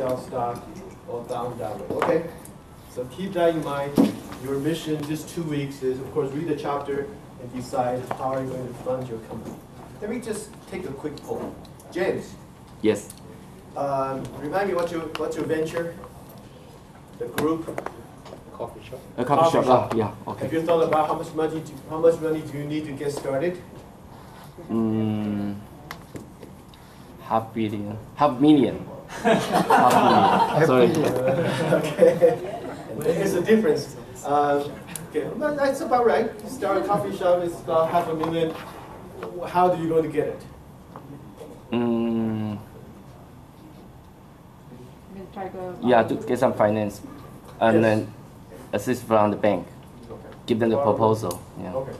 sell stock or down that way. Okay? So keep that in mind. Your mission this 2 weeks is, of course, read the chapter and decide how are you going to fund your company. Let me just take a quick poll. James. Yes. Remind me what's your venture? The group? Coffee shop. A coffee shop. Yeah. Okay. Have you thought about how much money do you need to get started? Half million. Half million. Sorry. Okay. There's a difference. Okay, well, that's about right. You start a coffee shop, it's about $500,000. How do you going to get it? Yeah, to get some finance, and then assist from the bank. Okay. Give them the proposal. Yeah. Okay.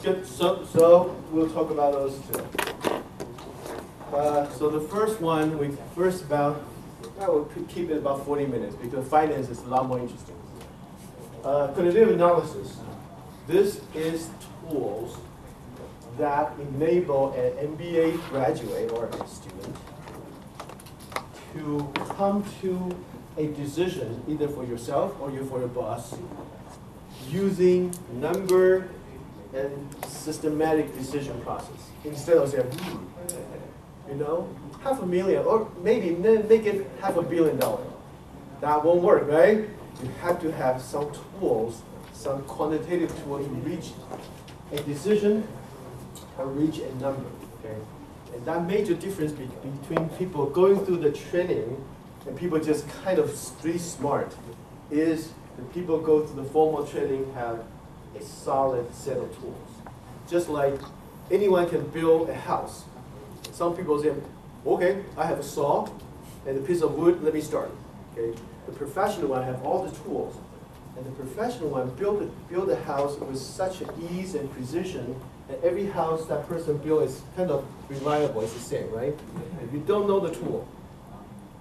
Good. So we'll talk about those too. So the first one, I will keep it about 40 minutes because finance is a lot more interesting. Quantitative analysis. This is tools that enable an MBA graduate or a student to come to a decision either for yourself or for your boss using number and systematic decision process instead of saying, $500,000 or maybe make it $500 million. That won't work, right? You have to have some tools, some quantitative tools to reach a decision or reach a number. Okay? And that major difference between people going through the training and people just kind of street smart is the people go through the formal training have a solid set of tools. Just like anyone can build a house. Some people say, okay, I have a saw and a piece of wood, let me start. Okay? The professional one have all the tools. And the professional one build a house with such ease and precision that every house that person builds is kind of reliable, it's the same, right? If you don't know the tool,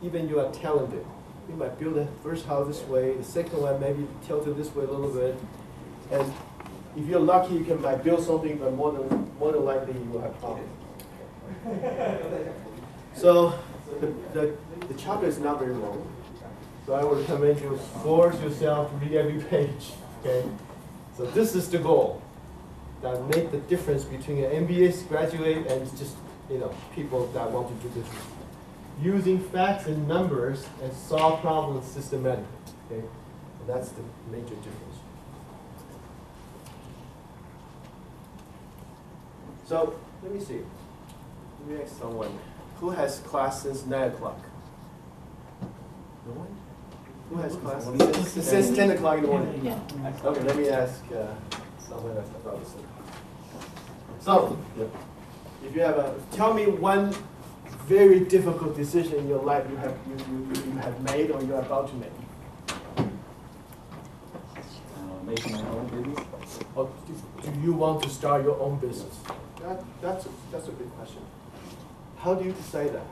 even you are talented, you might build the first house this way, the second one maybe tilted this way a little bit. And if you're lucky, you can might build something, but more than likely you will have problems. So the chapter is not very long. So I would recommend you force yourself to read every page. Okay? So this is the goal. That make the difference between an MBA graduate and just people that want to do business. Using facts and numbers and solve problems systematically. Okay? And that's the major difference. So let me see. Let me ask someone. Who has class since 9 o'clock? No one? Who has class since 10 o'clock in the morning? Yeah. Okay, let me ask someone else about this. So, if you have tell me one very difficult decision in your life you have made or you're about to make. Making my own business. Or do you want to start your own business? That's a good question. How do you decide that?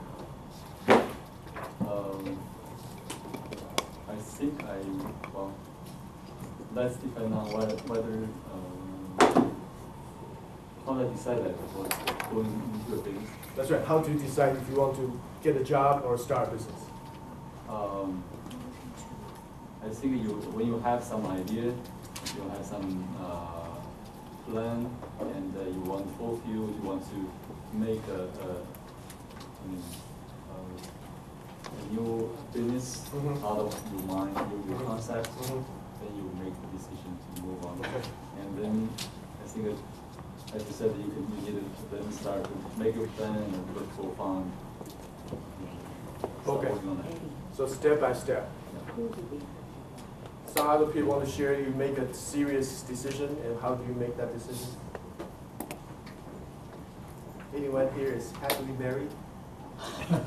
I think that's depend on whether how I decide that was going into a business. That's right. How do you decide if you want to get a job or start a business? I think when you have some idea, you have some plan, and you want to fulfill, you want to make a new business out of your mind, your concept, then you make the decision to move on. And then I think that, as you said, you need to then start to make your plan and look for fun. Okay. So step by step. Yeah. Some other people want to share you make a serious decision, and how do you make that decision? Anyone here is happily married? Okay.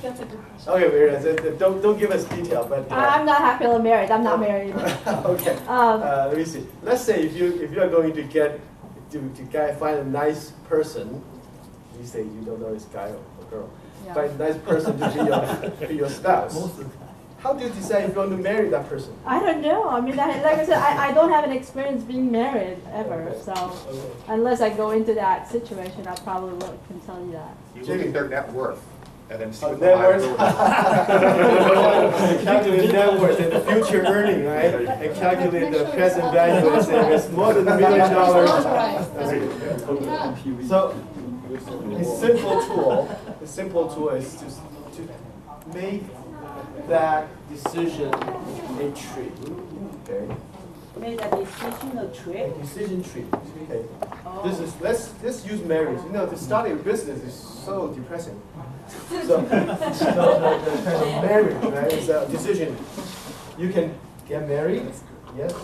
That's a good question. Okay, Miriam, don't give us detail, but I'm not happily married. I'm not married. okay. Let me see. Let's say if you are going to find a nice person, you say you don't know this guy or girl. Yeah. Find a nice person to be your spouse. How do you decide if you want to marry that person? I don't know. I mean, like I said, I don't have an experience being married ever. Okay. So Okay. unless I go into that situation, I probably can tell you that. You look at their net worth and then see Oh, what net the worth. liability. Calculate net worth and the future earning, right? And calculate the present value and say if it's more than $1 million. So a simple tool is to make that decision a tree. Okay. Made a decision a A trip. decision tree. Okay. Oh. This is let's use marriage. You know, to start a business is so depressing. So the kind of marriage, right, is a decision. You can get married, yes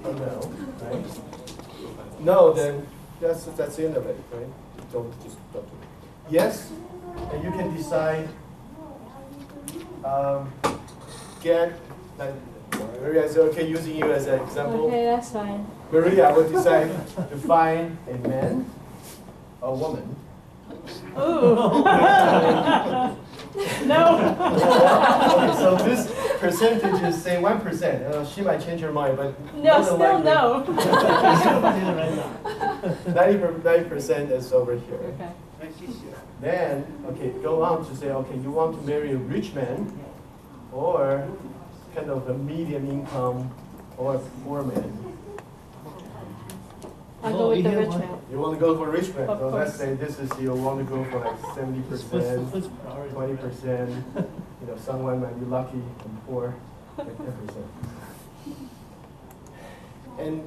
or no, right? No, then that's the end of it, right? Don't do it. Yes, and you can decide. Get like Maria is okay using you as an example. Okay, that's fine. Maria will decide to find a man, a woman. Ooh. No. Okay, so this percentage is say 1%. She might change her mind, but No, more than still likely, no. 90% is over here. Okay. Then, okay, go on to say, okay, you want to marry a rich man, or kind of a medium income, or a poor man. I go with the rich man. You want to go for rich man. Of So let's course. say this is you want to go for like 70%, 20%. You know, someone might be lucky and poor, like 10%. And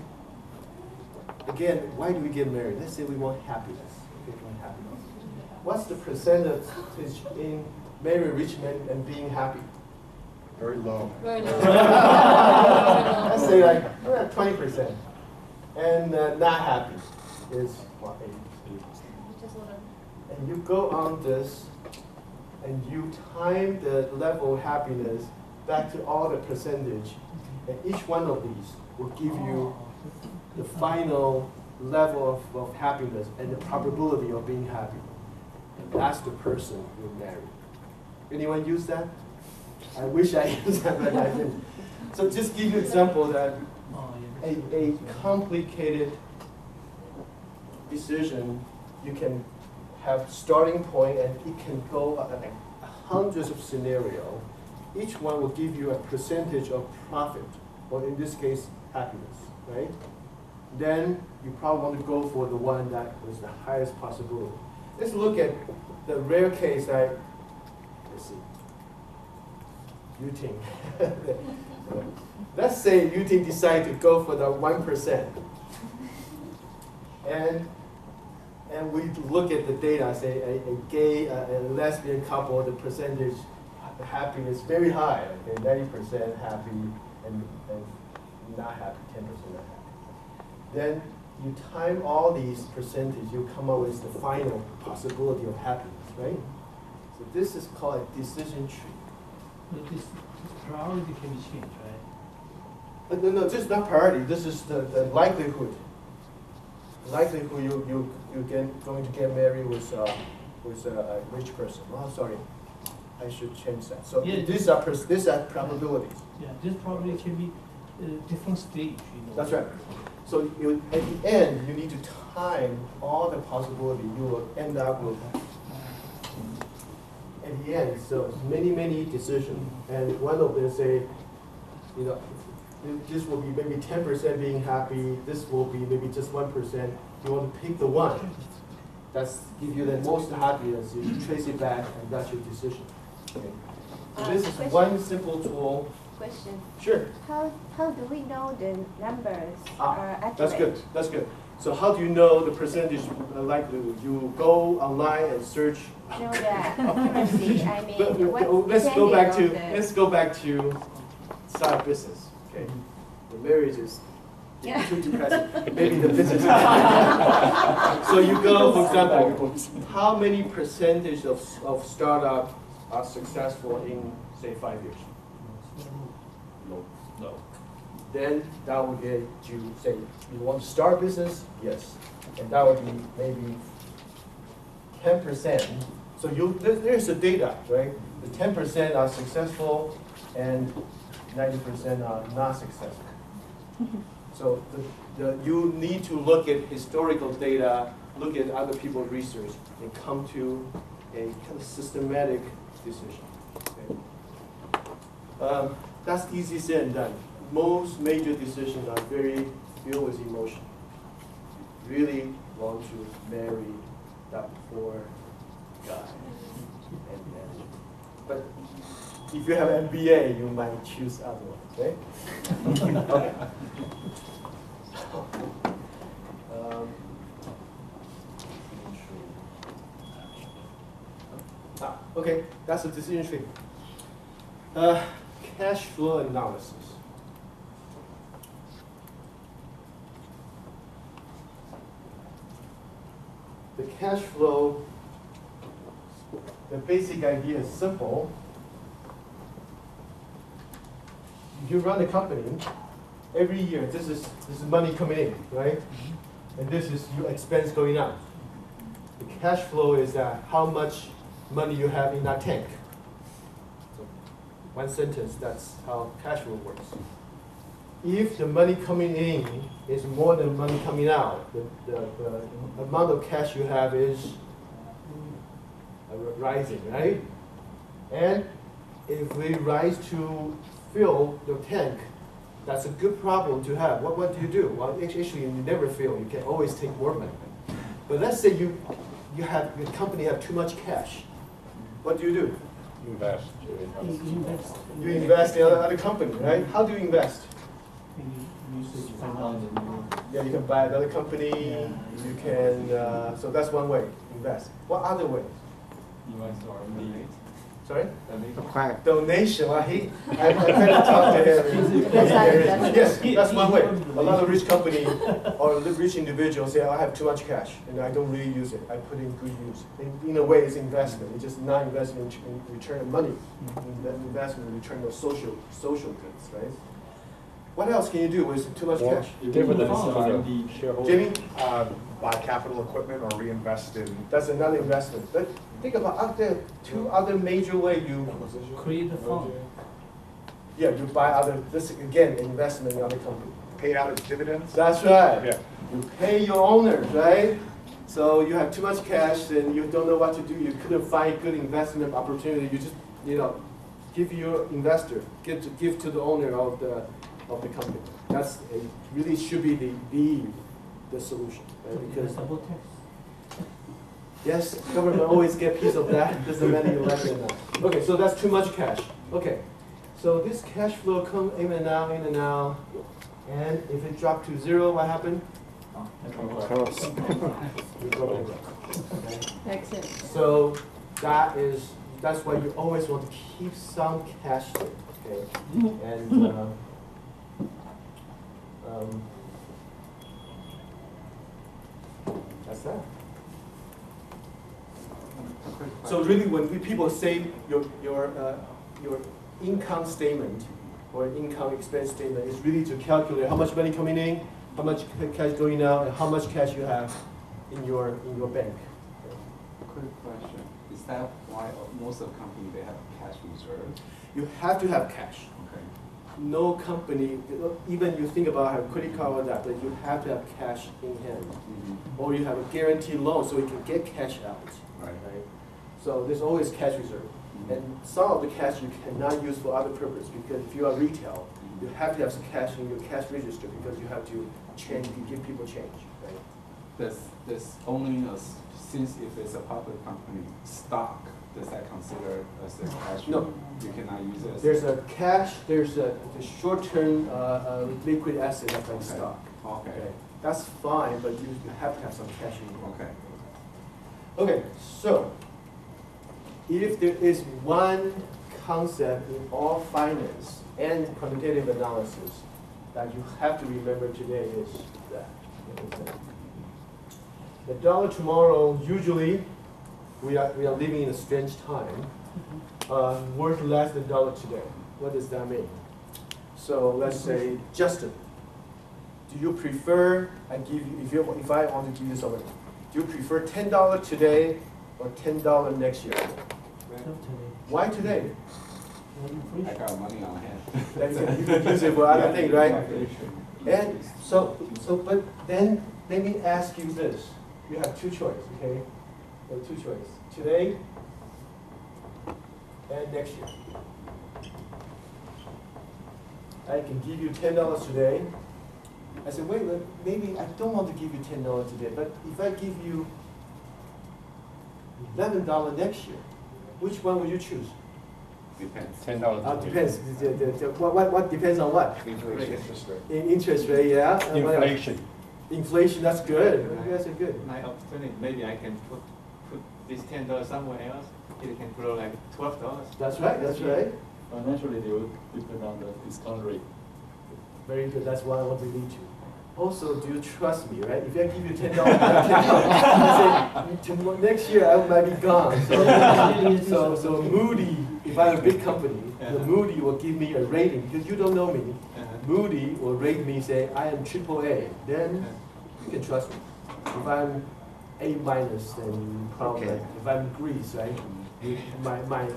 again, why do we get married? Let's say we want happiness. We want happiness. What's the percentage in marrying a rich man and being happy? Very low. Very low. Let's say like 20%. And not happy is what, 80%. And you go on this, and you time the level of happiness back to all the percentage, and each one of these will give you the final level of happiness and the probability of being happy. And that's the person you marry. Anyone use that? I wish I used that, but I didn't. So just give you an example that a complicated decision, you can have starting point and it can go like hundreds of scenarios. Each one will give you a percentage of profit, or in this case, happiness, right? Then you probably want to go for the one that was the highest possibility. Let's look at the rare case that, let's see, Yuting. Let's say Yuting decide to go for the 1%. And we look at the data, say a gay and lesbian couple, the percentage happiness very high, okay, 90% happy and not happy, 10% not happy. Then you time all these percentages, you come up with the final possibility of happiness, right? So this is called a decision tree. This priority can be changed, right? No, this is not priority. This is the likelihood. The likelihood you going to get married with a rich person. Oh, sorry, I should change that. So Yeah, these are probabilities. Yeah, this probably can be different stage, you know. That's right. So at the end, you need to time all the possibility. You will end up with at the end. So many decisions, and one of them say, you know, this will be maybe 10% being happy. This will be maybe just 1%. You want to pick the one that's give you the most happiness. You trace it back, and that's your decision. Okay. So this is Question. one simple tool. Question. Sure. How do we know the numbers are accurate? That's good. That's good. So how do you know the percentage likelihood? You go online and search. Know the accuracy. I mean, what's Let's go back to depending on let's go back to start business. Okay, the marriage is too depressing. Maybe the business. So you go, for example, how many percentage of startup are successful in say 5 years? No. Then that would get you say you want to start business, yes, and that would be maybe 10%. So there's the data, right? The 10% are successful, and 90% are not successful. So you need to look at historical data, look at other people's research, and come to a kind of systematic decision. Okay? That's easy said and done. Most major decisions are very filled with emotion. Really want to marry that poor guy. But if you have MBA, you might choose otherwise, right? Okay. Okay, that's a decision tree. Cash flow analysis. The cash flow, the basic idea is simple. You run a company, every year this is money coming in, right? And this is your expense going out. The cash flow is how much money you have in that tank. So one sentence, that's how cash flow works. If the money coming in is more than money coming out, the amount of cash you have is rising, right? And if we rise to fill the tank, that's a good problem to have. What do you do? Well, actually, you never fill. You can always take more money. But let's say your company have too much cash. What do? Invest. You invest in other company, right? How do you invest? Yeah, you can buy another company. You can. So that's one way. Invest. What other way? Sorry? Donation. I better talk to him. Yes, that's one way. A lot of rich company or rich individuals say, I have too much cash and I don't really use it. I put in good use. In a way, it's investment. It's just not investment in return of money. Investment in return of social goods, right? What else can you do with too much cash? Dividends to the shareholder. Jimmy? Buy capital equipment or reinvest in. That's another investment. But think about two other major ways you Create a fund. Yeah, you buy other. This again, investment in other company. Paid out as dividends. That's right. Yeah. You pay your owners, right? So you have too much cash and you don't know what to do. You couldn't find good investment opportunity. You just give your investor, give to the owner of the company. That's really should be the solution, right? Because Double tax. yes, government always get piece of that. Doesn't matter you like it or not. Okay, so that's too much cash. Okay, so this cash flow come in and out, and if it dropped to zero, what happened? Exit. So that's why you always want to keep some cash there, okay? And that's that. So really, when people say your income statement or income expense statement is really to calculate how much money coming in, how much cash going out, and how much cash you have in your bank. Quick question. Is that why most of the companies they have cash reserve? You have to have cash. Okay. No company, even you think about have credit card or that, but you have to have cash in hand. Mm-hmm. Or you have a guaranteed loan so you can get cash out. Right. So there's always cash reserve. Mm-hmm. And some of the cash you cannot use for other purpose because if you are retail, you have to have some cash in your cash register because you have to change, you give people change. Right? There's only since if it's a public company, stock, does that consider as a cash? No. You cannot use it as There's a cash, there's the short-term liquid asset that's like stock. Okay. That's fine, but you have to have some cash in your Okay. Okay, so if there is one concept in all finance and quantitative analysis that you have to remember today is that. The dollar tomorrow, usually, we are living in a strange time, worth less than dollar today. What does that mean? So let's say, Justin, do you prefer, if I want to give you something, do you prefer $10 today or $10 next year? Why today? I got money on hand. You can use it for other things, right? And but then let me ask you this. You have two choices, okay? You have two choices. Today, and next year. I can give you $10 today. I said, wait, maybe I don't want to give you $10 today, but if I give you $11 next year, which one would you choose? Depends. $10. Depends. What depends on what? Inflation. Interest rate. Interest rate, yeah. What else? Inflation. Inflation, that's good. That's a good. My opportunity, maybe I can put this $10 somewhere else. It can grow like $12. That's right, that's right. Financially, they will depend on the discount rate. Very good, that's what I want to lead to. Also, do you trust me, right? If I give you $10, I say, next year I might be gone. So Moody, if I'm a big company, the Moody will give me a rating, because you don't know me. Moody will rate me, say, I am AAA, then you can trust me. If I'm A minus, then probably, if I'm Greece, right, my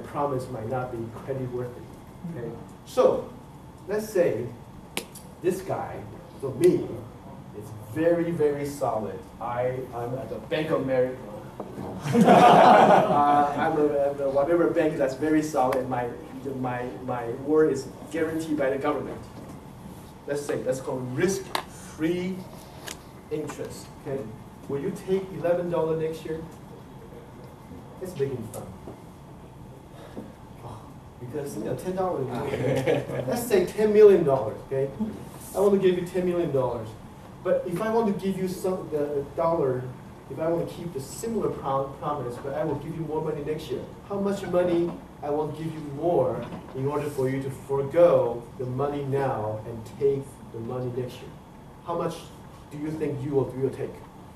promise might not be credit worthy, okay? So, let's say this guy, for me, is very, very solid. I'm at the Bank of America. I'm a whatever bank that's very solid. My word is guaranteed by the government. Let's say, that's called risk-free interest, okay? Will you take $11 next year? It's making fun. Because, $10, let's say $10 million, okay? I want to give you $10 million. But if I want to give you the dollar, if I want to keep the similar promise, but I will give you more money next year, how much money I will give you more in order for you to forego the money now and take the money next year? How much do you think you will take?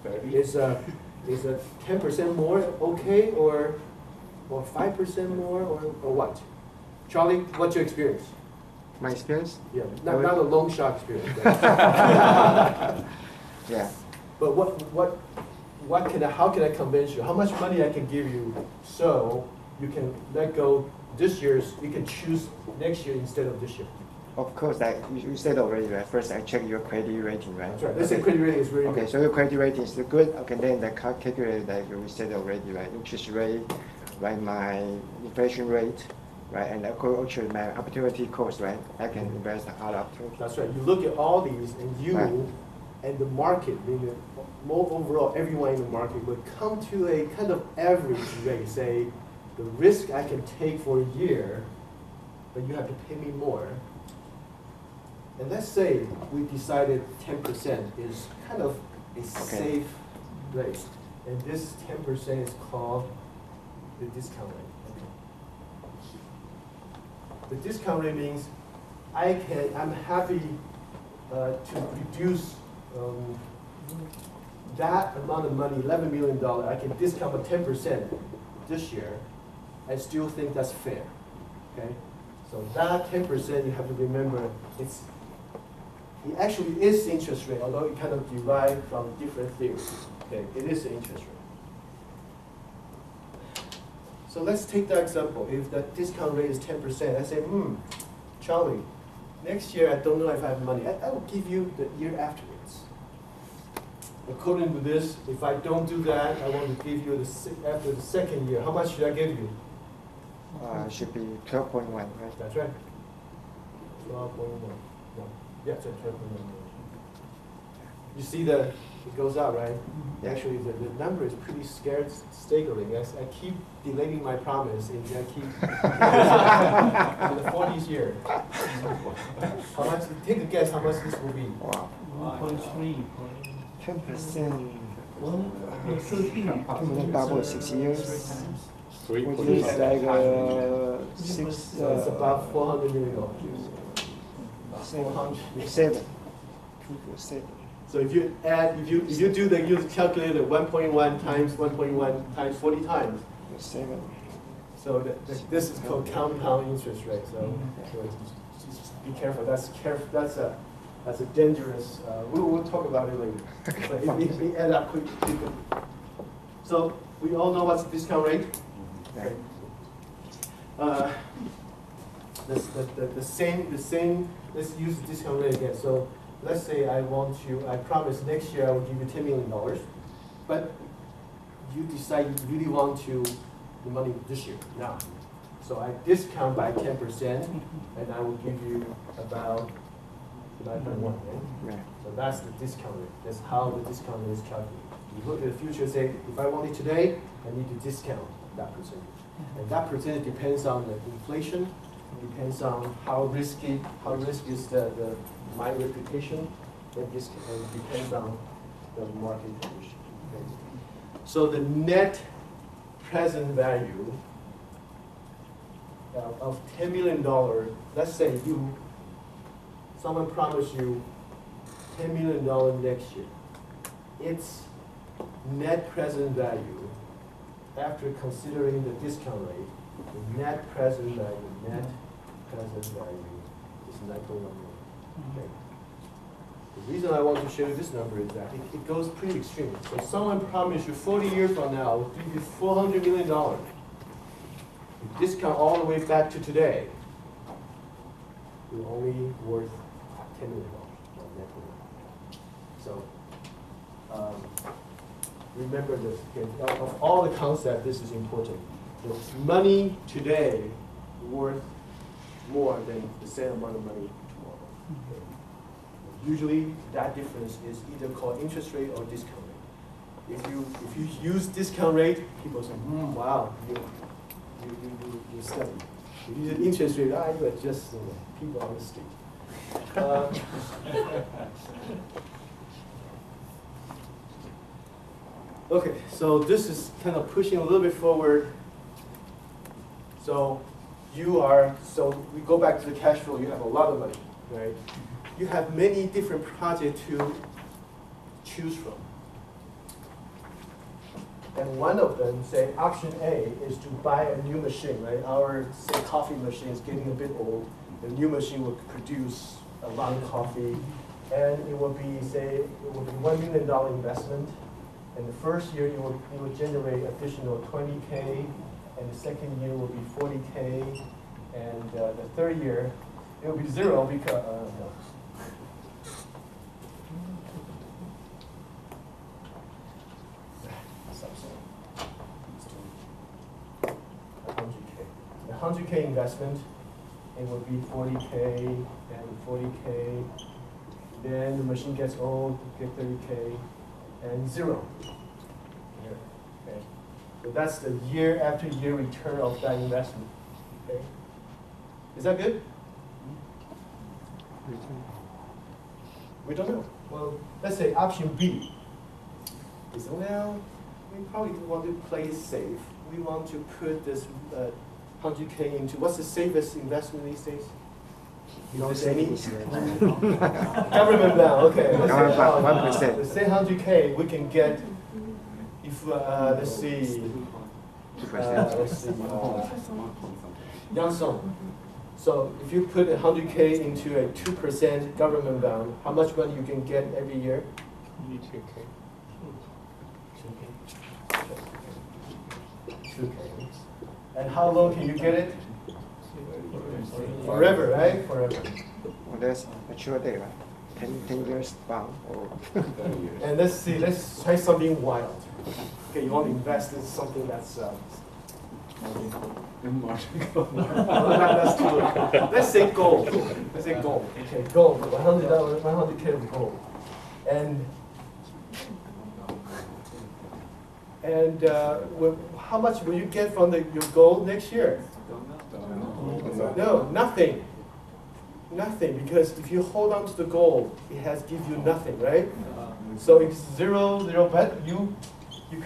30. Is a 10% more okay, or 5% more, or what? Charlie, what's your experience? My experience? Yeah, not a long shot experience. Yeah. But how can I convince you? How much money I can give you so you can let go this year's, you can choose next year instead of this year? Of course, like you said already, right? First, I check your credit rating, right? That's right. Let's say credit rating is very good. Okay, so your credit rating is good. Okay, then the calculate that you said already, right? Interest rate, right? My inflation rate, right? And actually my opportunity cost, right? I can invest out of opportunity. That's right. You look at all these, and you and the market, meaning more overall, everyone in the market would come to a kind of average rate. Say, the risk I can take for a year, but you have to pay me more. And let's say we decided 10% is kind of a safe rate, and this 10% is called the discount rate. The discount rate means I'm happy to reduce that amount of money, $11 million. I can discount by 10% this year. I still think that's fair. Okay, so that 10% you have to remember it actually is interest rate, although it kind of derived from different theories. Okay, it is the interest rate. So let's take that example. If the discount rate is 10%, I say, Charlie, next year I don't know if I have money. I will give you the year afterwards. According to this, if I don't do that, I want to give you after the second year. How much should I give you? Should be 12.1, right? That's right. 12.1. No. Yeah, it's 12.1. You see it goes out, right? Yeah. Actually, the number is pretty staggering. I keep delaying my promise, and I keep in the 40th year. How much? Take a guess how much this will be. Wow. 1.3. 10%. 13. Double 6 years. Three. Which is like 6. So it's about $400 million. 7. 7. So if you add, if you do the calculator 1.1 times 1.1 times 40 times. 7. So this is called compound interest rate. So just be careful. That's a dangerous. We'll talk about it later. So it add up quickly. So we all know what's the discount rate. Okay. The same. Let's use the discount rate again. So let's say I promise next year I will give you $10 million, but you decide you really want to the money this year, now. So I discount by 10%, and I will give you about 9.1, right? Yeah. So that's the discount rate. That's how the discount rate is calculated. You look at the future, say, if I want it today, I need to discount that percentage. And that percentage depends on the inflation, depends on how risky is my reputation, and depends on the market condition. Okay? So the net present value of $10 million, let's say someone promised you $10 million next year. Its net present value, after considering the discount rate, the net present value is 9.1 million. Okay. The reason I want to show you this number is that it goes pretty extreme. So someone promised you 40 years from now, will give you $400 million. You discount all the way back to today, you're only worth $10 million. So remember this. Okay? Of all the concepts, this is important. The money today worth more than the same amount of money tomorrow. Okay? Usually, that difference is either called interest rate or discount rate. If you use discount rate, people say, wow, you study. If you use interest rate, you are just people on the street. Okay, so this is kind of pushing a little bit forward. So we go back to the cash flow. You have a lot of money, right? You have many different projects to choose from. And one of them, say, option A is to buy a new machine, right? Our, say, coffee machine is getting a bit old. The new machine will produce a lot of coffee. And it will be, say, it will be $1 million investment. And the first year, you will generate additional 20K. And the second year will be 40K. And the third year, it will be zero because, no. The 100K investment, it would be 40K and 40K. Then the machine gets old, you get 30K and zero. Here, okay. So that's the year after year return of that investment. Okay. Is that good? We don't know. Well, let's say option B is, well, we probably want to play it safe. We want to put this 100K into, what's the safest investment these days? You don't say any? Government bond, okay. Let's say 1%. Let's say 100K, we can get, if, let's see, Yang. So if you put 100K into a 2% government bond, how much money you can get every year? 2K. And how long can you get it? Forever, right? Forever. Well, that's mature day, right? 10 years bond or 30 years. And let's see, let's try something wild. Okay, you want to invest in something that's that's too low. Let's say gold. Let's say gold. Okay, gold. $100K of gold. And how much will you get from your gold next year? No, nothing. Nothing, because if you hold on to the gold, it has give you nothing, right? So it's 0, but you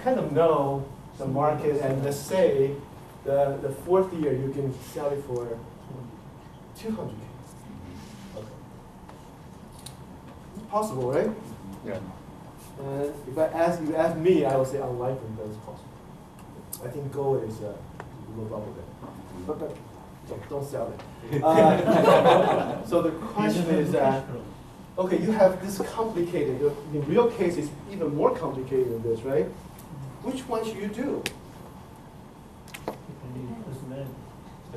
kind of know the market, and let's say the fourth year you can sell it for 200K. Okay. Possible, right? Yeah. If you ask me, I would say unlikely, but it's possible. I think gold is no problem there. But don't sell it. So the question is that, okay, you have this complicated, in real case it's even more complicated than this, right? Which one should you do?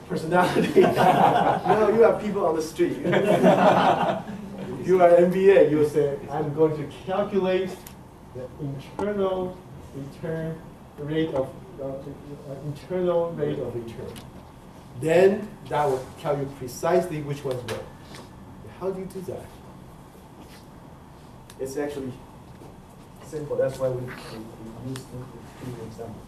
Personality. No, you have people on the street. You are MBA, you say, I'm going to calculate the internal return rate of internal rate of return. Then that will tell you precisely which one's what. How do you do that? It's actually simple. That's why we use the example.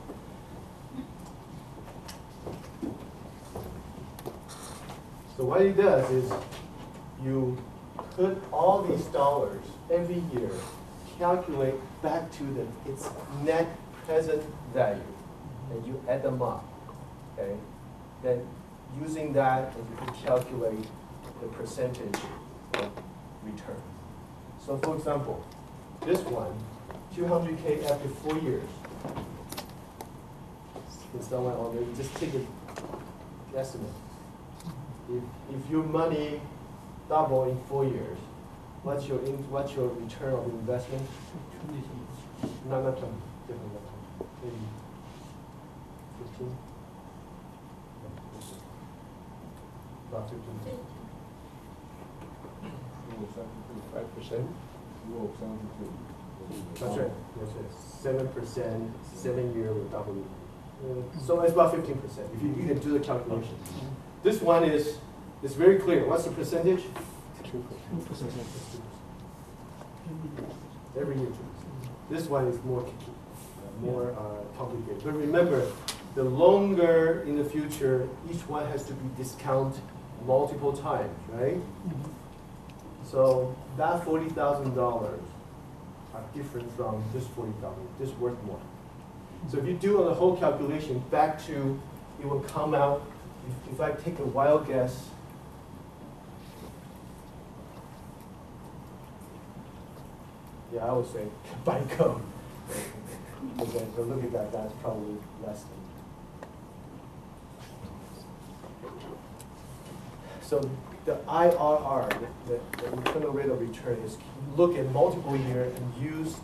So what it does is you put all these dollars every year, calculate back to its net present value, and you add them up. Okay? Then using that, you can calculate the percentage of return. So for example, this one, 200K after 4 years. Can someone already just take an estimate? If your money double in 4 years, what's your return of investment? Not different. Maybe 15. About 15. 5%. That's right. That's right. 7%, 7 year will double. So it's about 15%. If you can do the calculation. This one is very clear. What's the percentage? 2%. Every year. This one is more complicated. But remember, the longer in the future, each one has to be discounted multiple times, right? So that $40,000 are different from this $40,000. This worth more. So if you do the whole calculation back to, it will come out. If I take a wild guess, yeah, I would say by code. Okay, so look at that. That's probably less than. So the IRR, the internal rate of return, is look at multiple years and use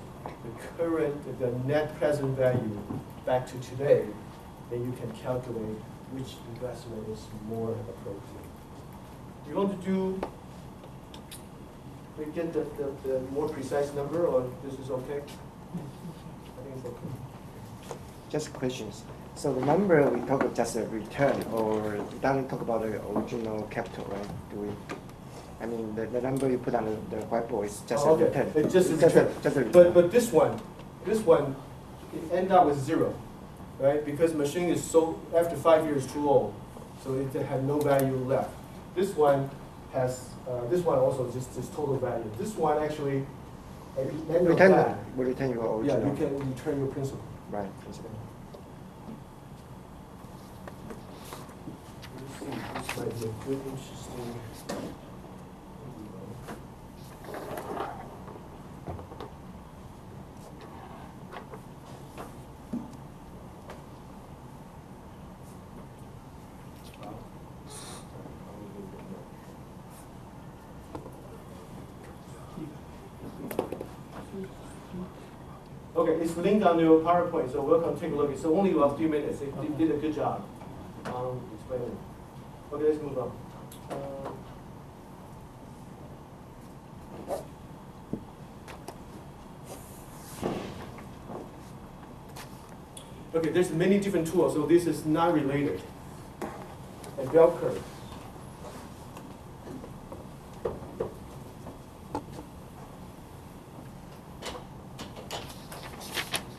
the net present value back to today, then you can calculate which investment is more appropriate. You want to get the more precise number, or this is okay? I think it's okay. Just questions. So the number we talk about just a return, or we don't talk about the original capital, right? Do we? I mean, the number you put on the whiteboard is just a return. It's just a return. But this one, it end up with 0, right? Because machine is so, after 5 years, too old, so it had no value left. This one has, this one also just total value. This one actually, at the end of that, will return your original. Yeah, you can return your principal. Right. Principal. This might be a good, interesting. Okay, it's linked on your PowerPoint, so welcome, take a look. It's only about 3 minutes. They did a good job explaining. Okay, let's move on. Okay, there's many different tools, so this is not related. A bell curve.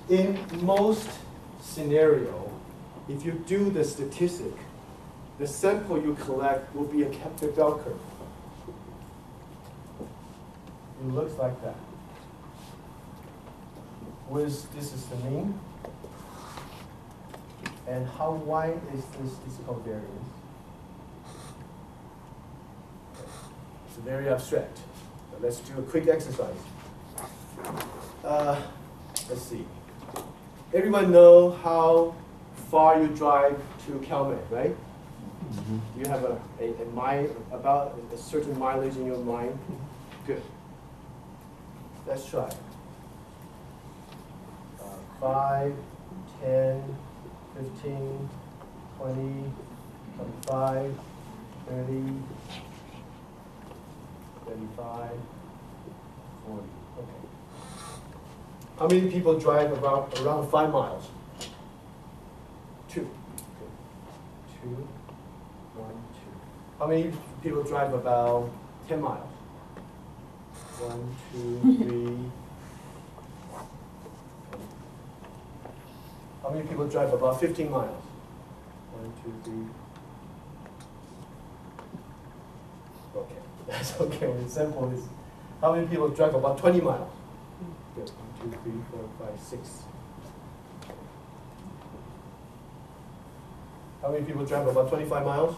In most scenario, if you do the statistic, the sample you collect will be a bell curve. It looks like that. This is the mean. And how wide is this statistical variance? It's very abstract. But let's do a quick exercise. Let's see. Everyone know how far you drive to Calmat, right? Mm-hmm. You have about a certain mileage in your mind? Good. Let's try. 5, 10, 15, 20, 25, 30, 35, 40. Okay. How many people drive around 5 miles? 2, 1, 2. How many people drive about 10 miles? 1, 2, 3. How many people drive about 15 miles? 1, 2, 3. Okay, that's okay. It's simple. It's how many people drive about 20 miles? Good. 1, 2, 3, 4, 5, 6. How many people drive about 25 miles?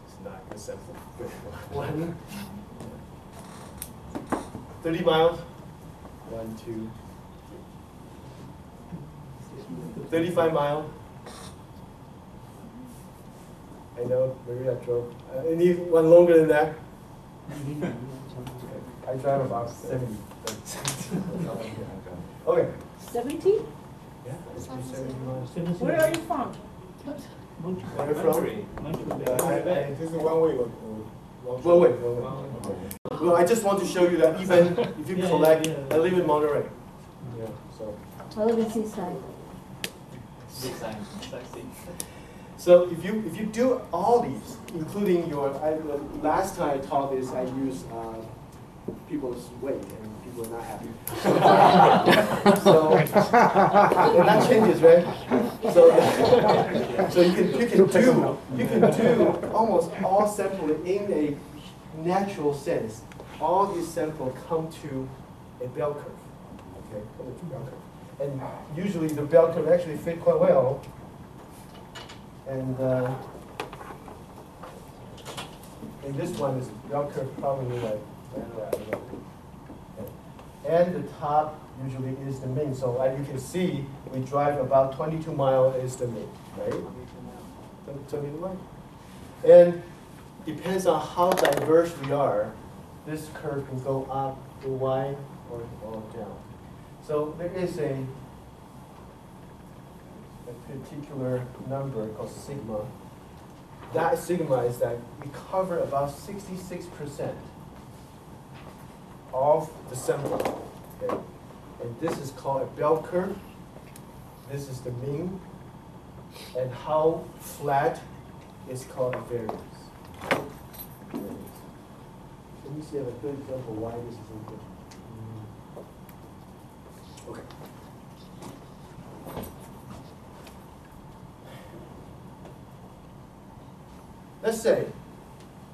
It's not as simple. Good. 1. 30 miles? 1, 2, 3. 35 miles? I know, maybe I drove. Anyone longer than that? I drive about 70. Okay. 70? Yeah, it's 70 miles. Where are you from? Where are you from? This is one way. One way. Well, I just want to show you that even if you collect, I live in Monterey. Yeah, so. I live in Seaside. So if you do all these, including your, last time I taught this, I used people's weight, and people are not happy. So and that changes, right? So you can do almost all sampling in a natural sense. All these samples come to a bell curve. Okay, come to a bell curve, and usually the bell curve actually fit quite well. And this one is bell curve probably like that. And the top usually is the mean. So as you can see, we drive about 22 miles is the mean, right? 22 miles. And depends on how diverse we are, this curve can go up, go wide, or down. So there is a particular number called sigma. That sigma is that we cover about 66% of the sample. Okay? And this is called a bell curve. This is the mean. And how flat is called a variance. Let me see if a good example why this is important. Okay. Let's say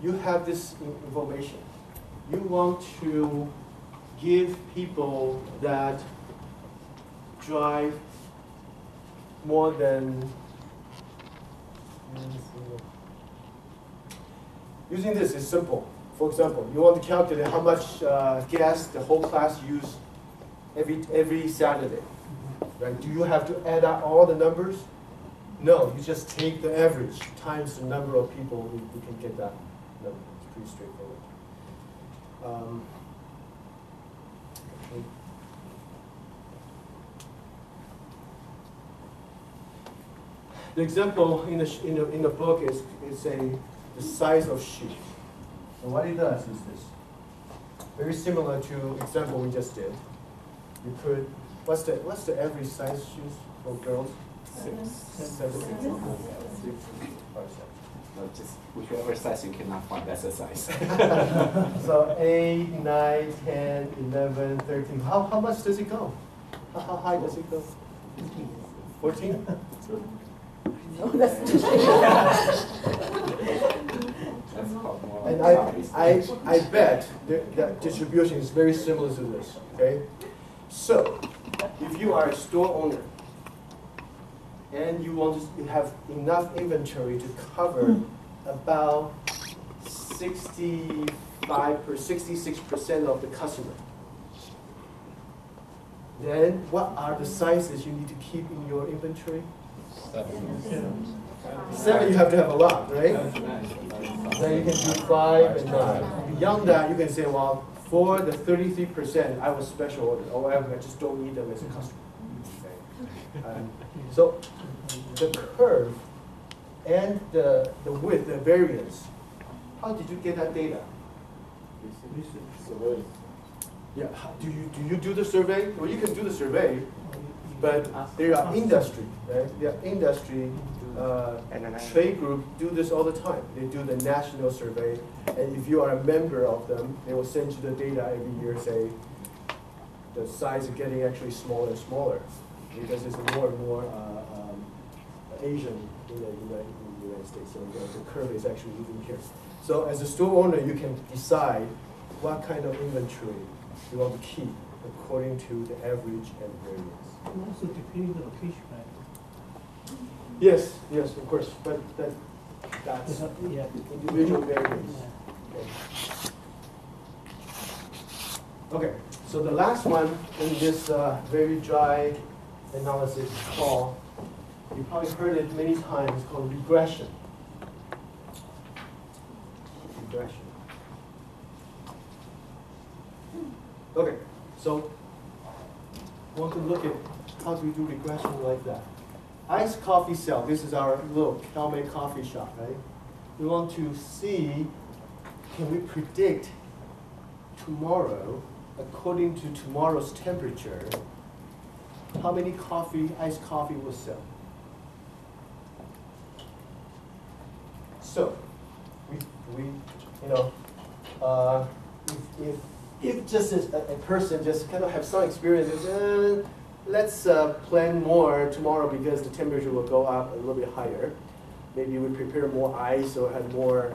you have this information. You want to give people that drive more than, using this is simple. For example, you want to calculate how much gas the whole class use every Saturday. Right? Do you have to add up all the numbers? No, you just take the average times the number of people, we can get that number. It's pretty straightforward. The example in the book is the size of shoes. And what it does is this. Very similar to example we just did. You put what's the average size shoes for girls? 6. 7. No, just whichever size you cannot find, that's the size. So 8, 9, 10, 11, 13. How much does it go? How high does it go? 14? No, that's too And I bet that distribution is very similar to this. Okay, so if you are a store owner and you want to have enough inventory to cover about 65 or 66% of the customer, then what are the sizes you need to keep in your inventory? 7 you have to have a lot, right? Then you can do 5 and 9. Beyond that, you can say, well, for the 33%, I was special order, or I just don't need them as a customer. Okay. So the curve and the width, the variance, how did you get that data? Yeah. Do you do the survey? Well, you can do the survey, but there are industry, right? There are industry trade group do this all the time. They do the national survey, and if you are a member of them, they will send you the data every year, say the size is getting actually smaller and smaller because there's more and more Asian in the United States. So the curve is actually moving here. So as a store owner, you can decide what kind of inventory you want to keep according to the average and variance. And also depending on the location, right? Yes, yes, of course, but that's Yeah. individual variance. Okay, so the last one in this very dry analysis is called, you probably heard it many times, called regression. Regression. Okay, so want to look at how do we do regression like that. Iced coffee sale, this is our little Calmat coffee shop, right? We want to see, can we predict tomorrow, according to tomorrow's temperature, how many iced coffee will sell? So, if just a person just kind of have some experience, let's plan more tomorrow because the temperature will go up a little bit higher. Maybe we prepare more ice or have more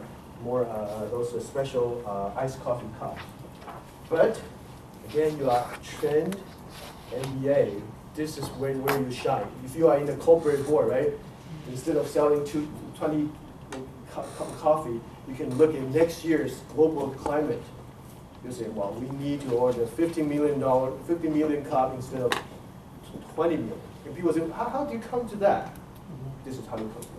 those special iced coffee cups. But again, you are trend, MBA. This is where you shine. If you are in the corporate board, right? Instead of selling 20 cup of coffee, you can look at next year's global climate. You say, well, we need to order $50 million cup instead of 20 million. And people say, how do you come to that? This is how you come to it.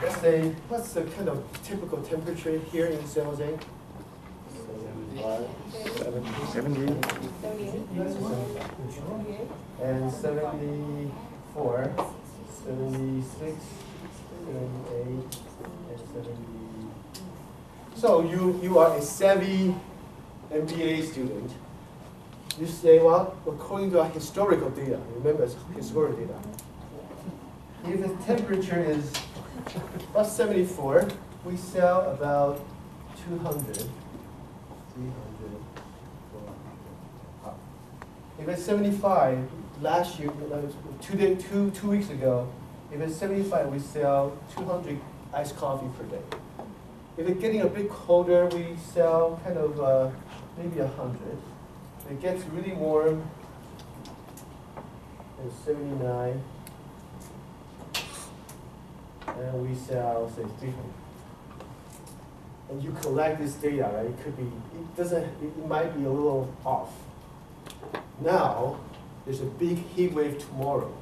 Let's say, what's the kind of typical temperature here in San Jose? 70. And 74, 76, 78, and 70. So you are a savvy MBA student. You say, well, according to our historical data, remember it's historical data. If the temperature is about 74, we sell about 200, 300, 400. If it's 75, last year, 2 weeks ago, if it's 75, we sell 200 iced coffee per day. If it's getting a bit colder, we sell kind of maybe 100. If it gets really warm, it's 79, and we sell, say, 300. And you collect this data, right? It could be, it might be a little off. Now, there's a big heat wave tomorrow.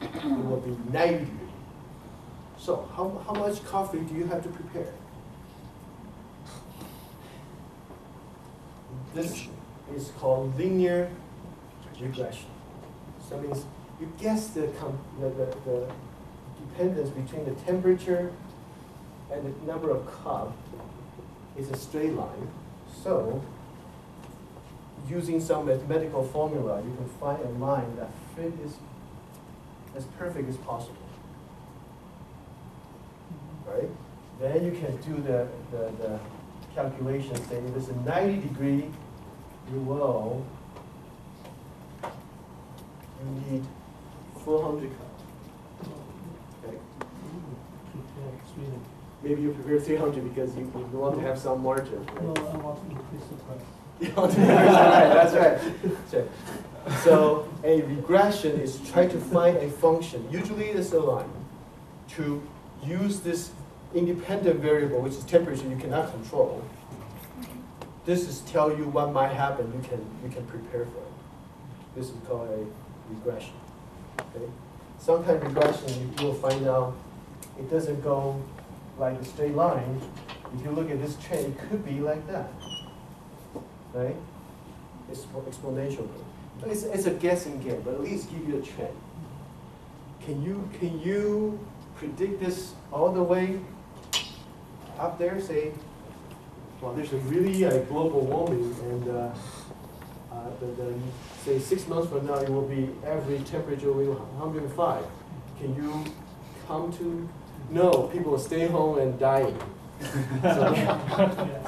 It will be 90 degrees. So how much coffee do you have to prepare? This is called linear regression. So it means you guess the dependence between the temperature and the number of cups is a straight line. So using some mathematical formula, you can find a line that fit is as perfect as possible. Right? Then you can do the calculation saying if it's a 90 degree, you need 400 cups. Okay? Maybe you prepare 300 because you want to have some margin. Right? No, I want to increase the price. You want to increase the price, that's right. So a regression is try to find a function, usually it's a line, to use this independent variable, which is temperature you cannot control. This is tell you what might happen, you can prepare for it. This is called a regression. Okay? Sometimes regression you will find out it doesn't go like a straight line. If you look at this trend, it could be like that. Right? It's exponential. It's a guessing game, but at least give you a trend. Can you predict this all the way up there? Say, well, there's a really global warming, and say 6 months from now, it will be average temperature will be 105. Can you come to? No, people are staying home and dying.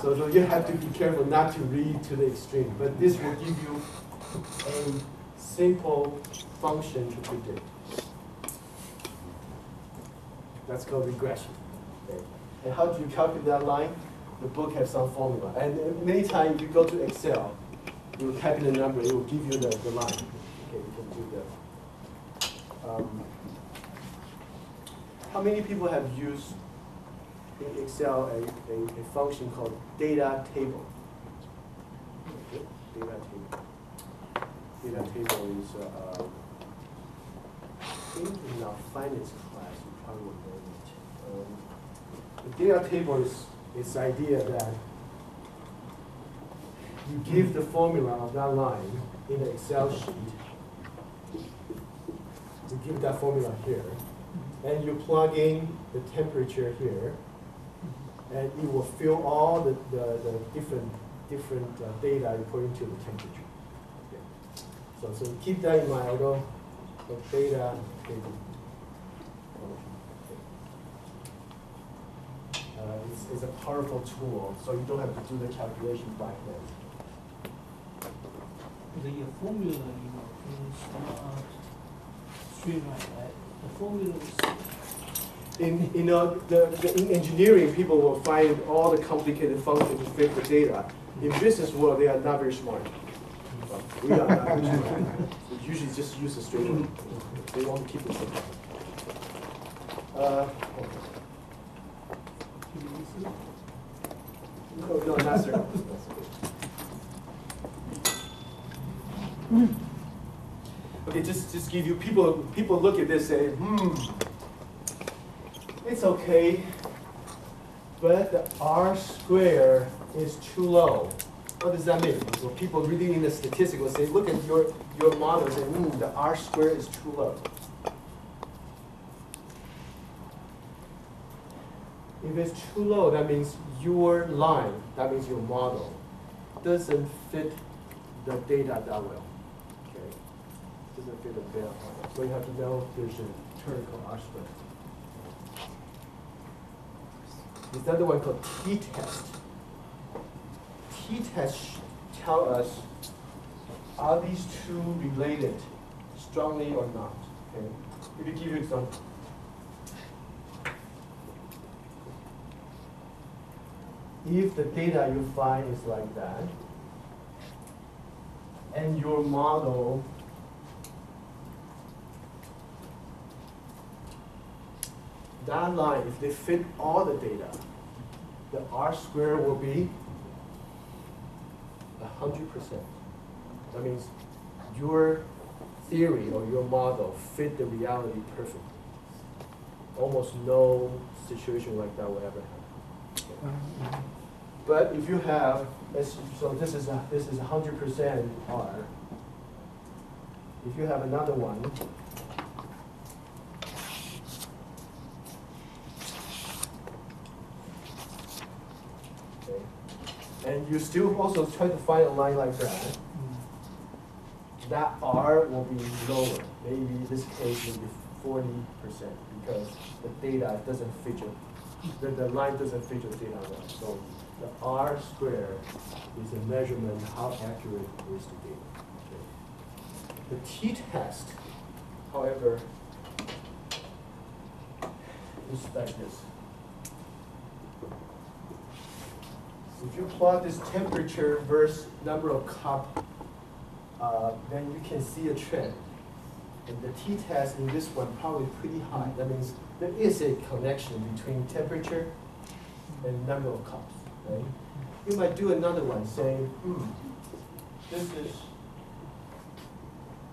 So you have to be careful not to read to the extreme. But this will give you a simple function to predict. That's called regression. Okay. And how do you calculate that line? The book has some formula. And many times you go to Excel, you will type in a number, it will give you the line. Okay, you can do that. How many people have used in Excel a function called data table? Okay, data table. Data table is, I think in our finance class, you probably will know it. The data table is the idea that you give the formula of that line in the Excel sheet. You give that formula here, and you plug in the temperature here, and it will fill all the different data according to the temperature. Okay. So keep that in mind, although the data table. It's a powerful tool, so you don't have to do the calculation back then. The formula, is straight line, right? The formula is In engineering, people will find all the complicated functions to fit the data. In business world, they are not very smart. We are not very smart. We usually just use a straight line. They want to keep it simple. No, not circle. Okay, just give you people look at this and say, it's okay, but the R square is too low. What does that mean? So people reading in the statistics will say, look at your model and say, the R square is too low. If it's too low, that means your line, that means your model, doesn't fit the data that well. Okay? Doesn't fit the data. So you have to know there's a term called R square. There's another one called t-test. T-test tell us, are these two related strongly or not? Okay? Let me give you an example. If the data you find is like that, and your model that line, if they fit all the data, the R square will be 100%. That means your theory or your model fit the reality perfectly. Almost no situation like that will ever happen. But if you have, so this is 100% R. If you have another one, okay, and you still also try to find a line like that, that R will be lower. Maybe in this case will be 40% because the data doesn't feature, the line doesn't feature data well. So the R square is a measurement how accurate is the data. Okay. The t-test, however, is like this. If you plot this temperature versus number of cup, then you can see a trend. And the t-test in this one probably pretty high. That means there is a connection between temperature and number of cups. Right? You might do another one saying, this is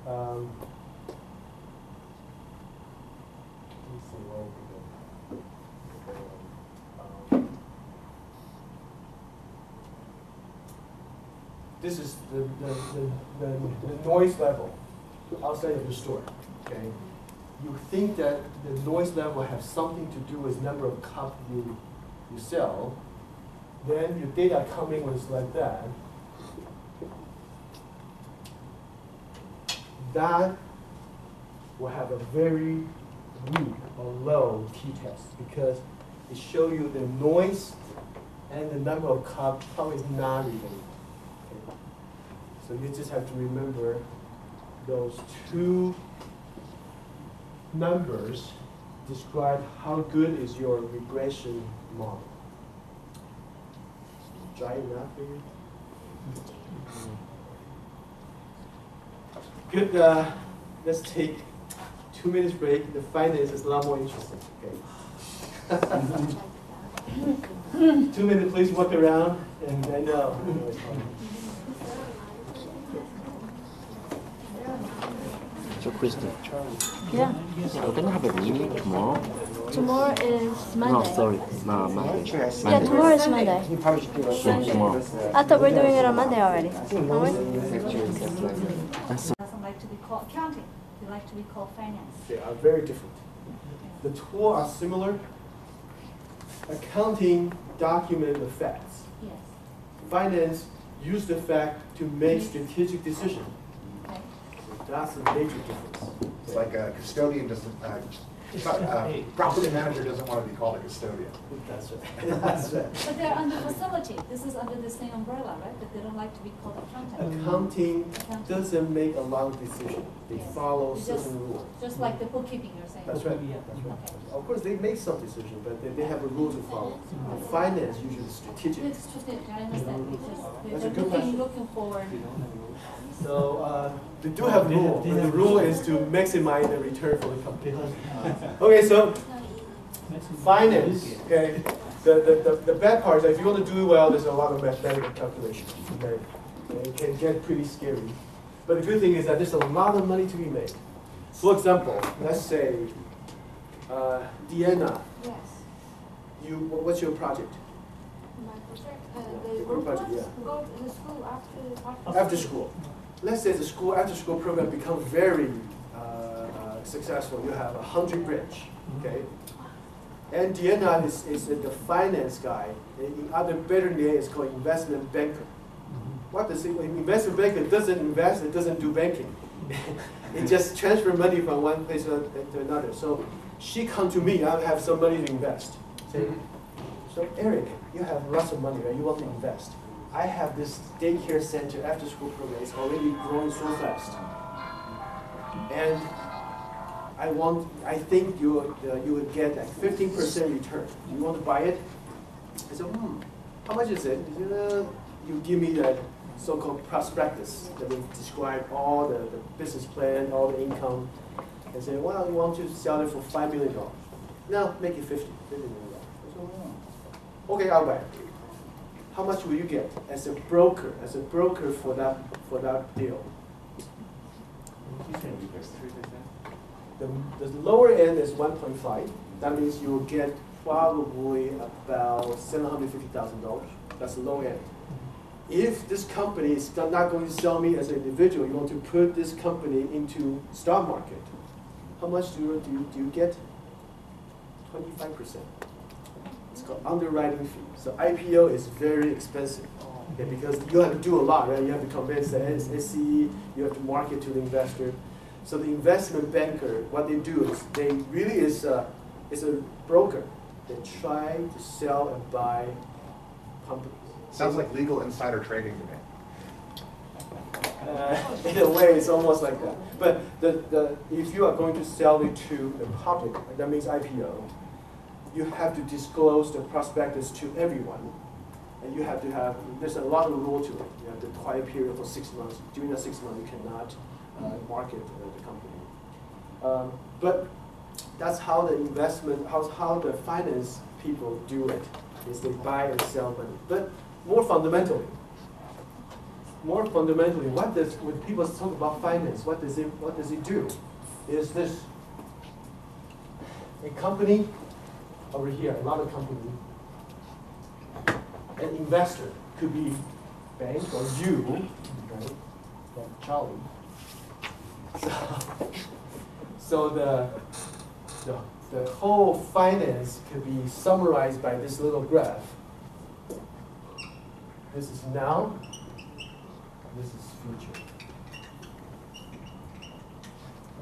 let me see where we go. This is the noise level outside of the store. Okay, you think that the noise level has something to do with number of cups you sell. Then your data coming was like that. that will have a very weak or low t-test because it shows you the noise and the number of cups probably is not related. Okay. So you just have to remember those two numbers describe how good is your regression model. Dry enough for you? Good. Let's take 2 minutes break. The finance is a lot more interesting. Okay. 2 minutes, please walk around, and I know. So, Kristen, Yeah. we're gonna have a meeting tomorrow. Tomorrow is Monday. No, sorry, no, Monday. Yeah, tomorrow is Monday. You probably should give us Yeah, tomorrow. I thought we're doing it on Monday already. That's Doesn't like to be called accounting, they like to be called finance. They are very different. The tools are similar. Accounting document the facts. Yes. Finance use the fact to make strategic decisions. Okay. That's a major difference. It's like a custodian doesn't, property manager doesn't want to be called a custodian. That's right. That's right. But they're under facility, this is under the same umbrella, right? But they don't like to be called accountant. Accounting doesn't make a lot of decisions. They Yes. follow It's just- certain rules. Just like the bookkeeping you're saying. That's right. That's right. Of course, they make some decisions, but they have a rule to follow. Finance usually is strategic. It's strategic, I understand, because That's a they're good question. looking forward. So they do have a rule. But the rule is to maximize the return for the company. Okay, so finance. Okay, the bad part is that if you want to do it well, there's a lot of mathematical calculations. Okay, it can get pretty scary. But the good thing is that there's a lot of money to be made. For example, let's say Deanna, Yes. what's your project? My project, The the group group project, ones yeah. go to the school after After school. Let's say the school after school program becomes very successful. You have 100 branch, okay? And Deanna is the finance guy. In other better name is called investment banker. What does it? Investment banker doesn't invest. It doesn't do banking. It just transfer money from one place to another. So she come to me. I have some money to invest. Say, so Eric, you have lots of money, right? You want to invest. I have this daycare center after school program. It's already growing so fast. And I think you would get like 15% return. You want to buy it? I said, how much is it? He said, you give me the so-called prospectus that will describe all the business plan, all the income. And say, well, you want to sell it for $5 million. No, make it $50 million. I said, okay, I'll buy it. How much will you get as a broker for that deal? The lower end is 1.5. That means you will get probably about $750,000. That's the low end. If this company is not going to sell me as an individual, you want to put this company into stock market. How much do you get? 25%. It's called underwriting fee. So IPO is very expensive, okay, because you have to do a lot, right? You have to convince the SCE, you have to market to the investor. So the investment banker, what they do is they really is a broker. They try to sell and buy companies. Sounds like legal insider trading to me. In a way, it's almost like that. But if you are going to sell it to the public, that means IPO, you have to disclose the prospectus to everyone. And you have to have, there's a lot of rule to it. You have the quiet period for 6 months. During that 6 months, you cannot market the company. But that's how the investment, how the finance people do it, is they buy and sell money. But more fundamentally, when people talk about finance, what does it do? Is this a company over here, a lot of company, an investor could be bank or you, right? Or Charlie. So the whole finance could be summarized by this little graph. This is now, this is future.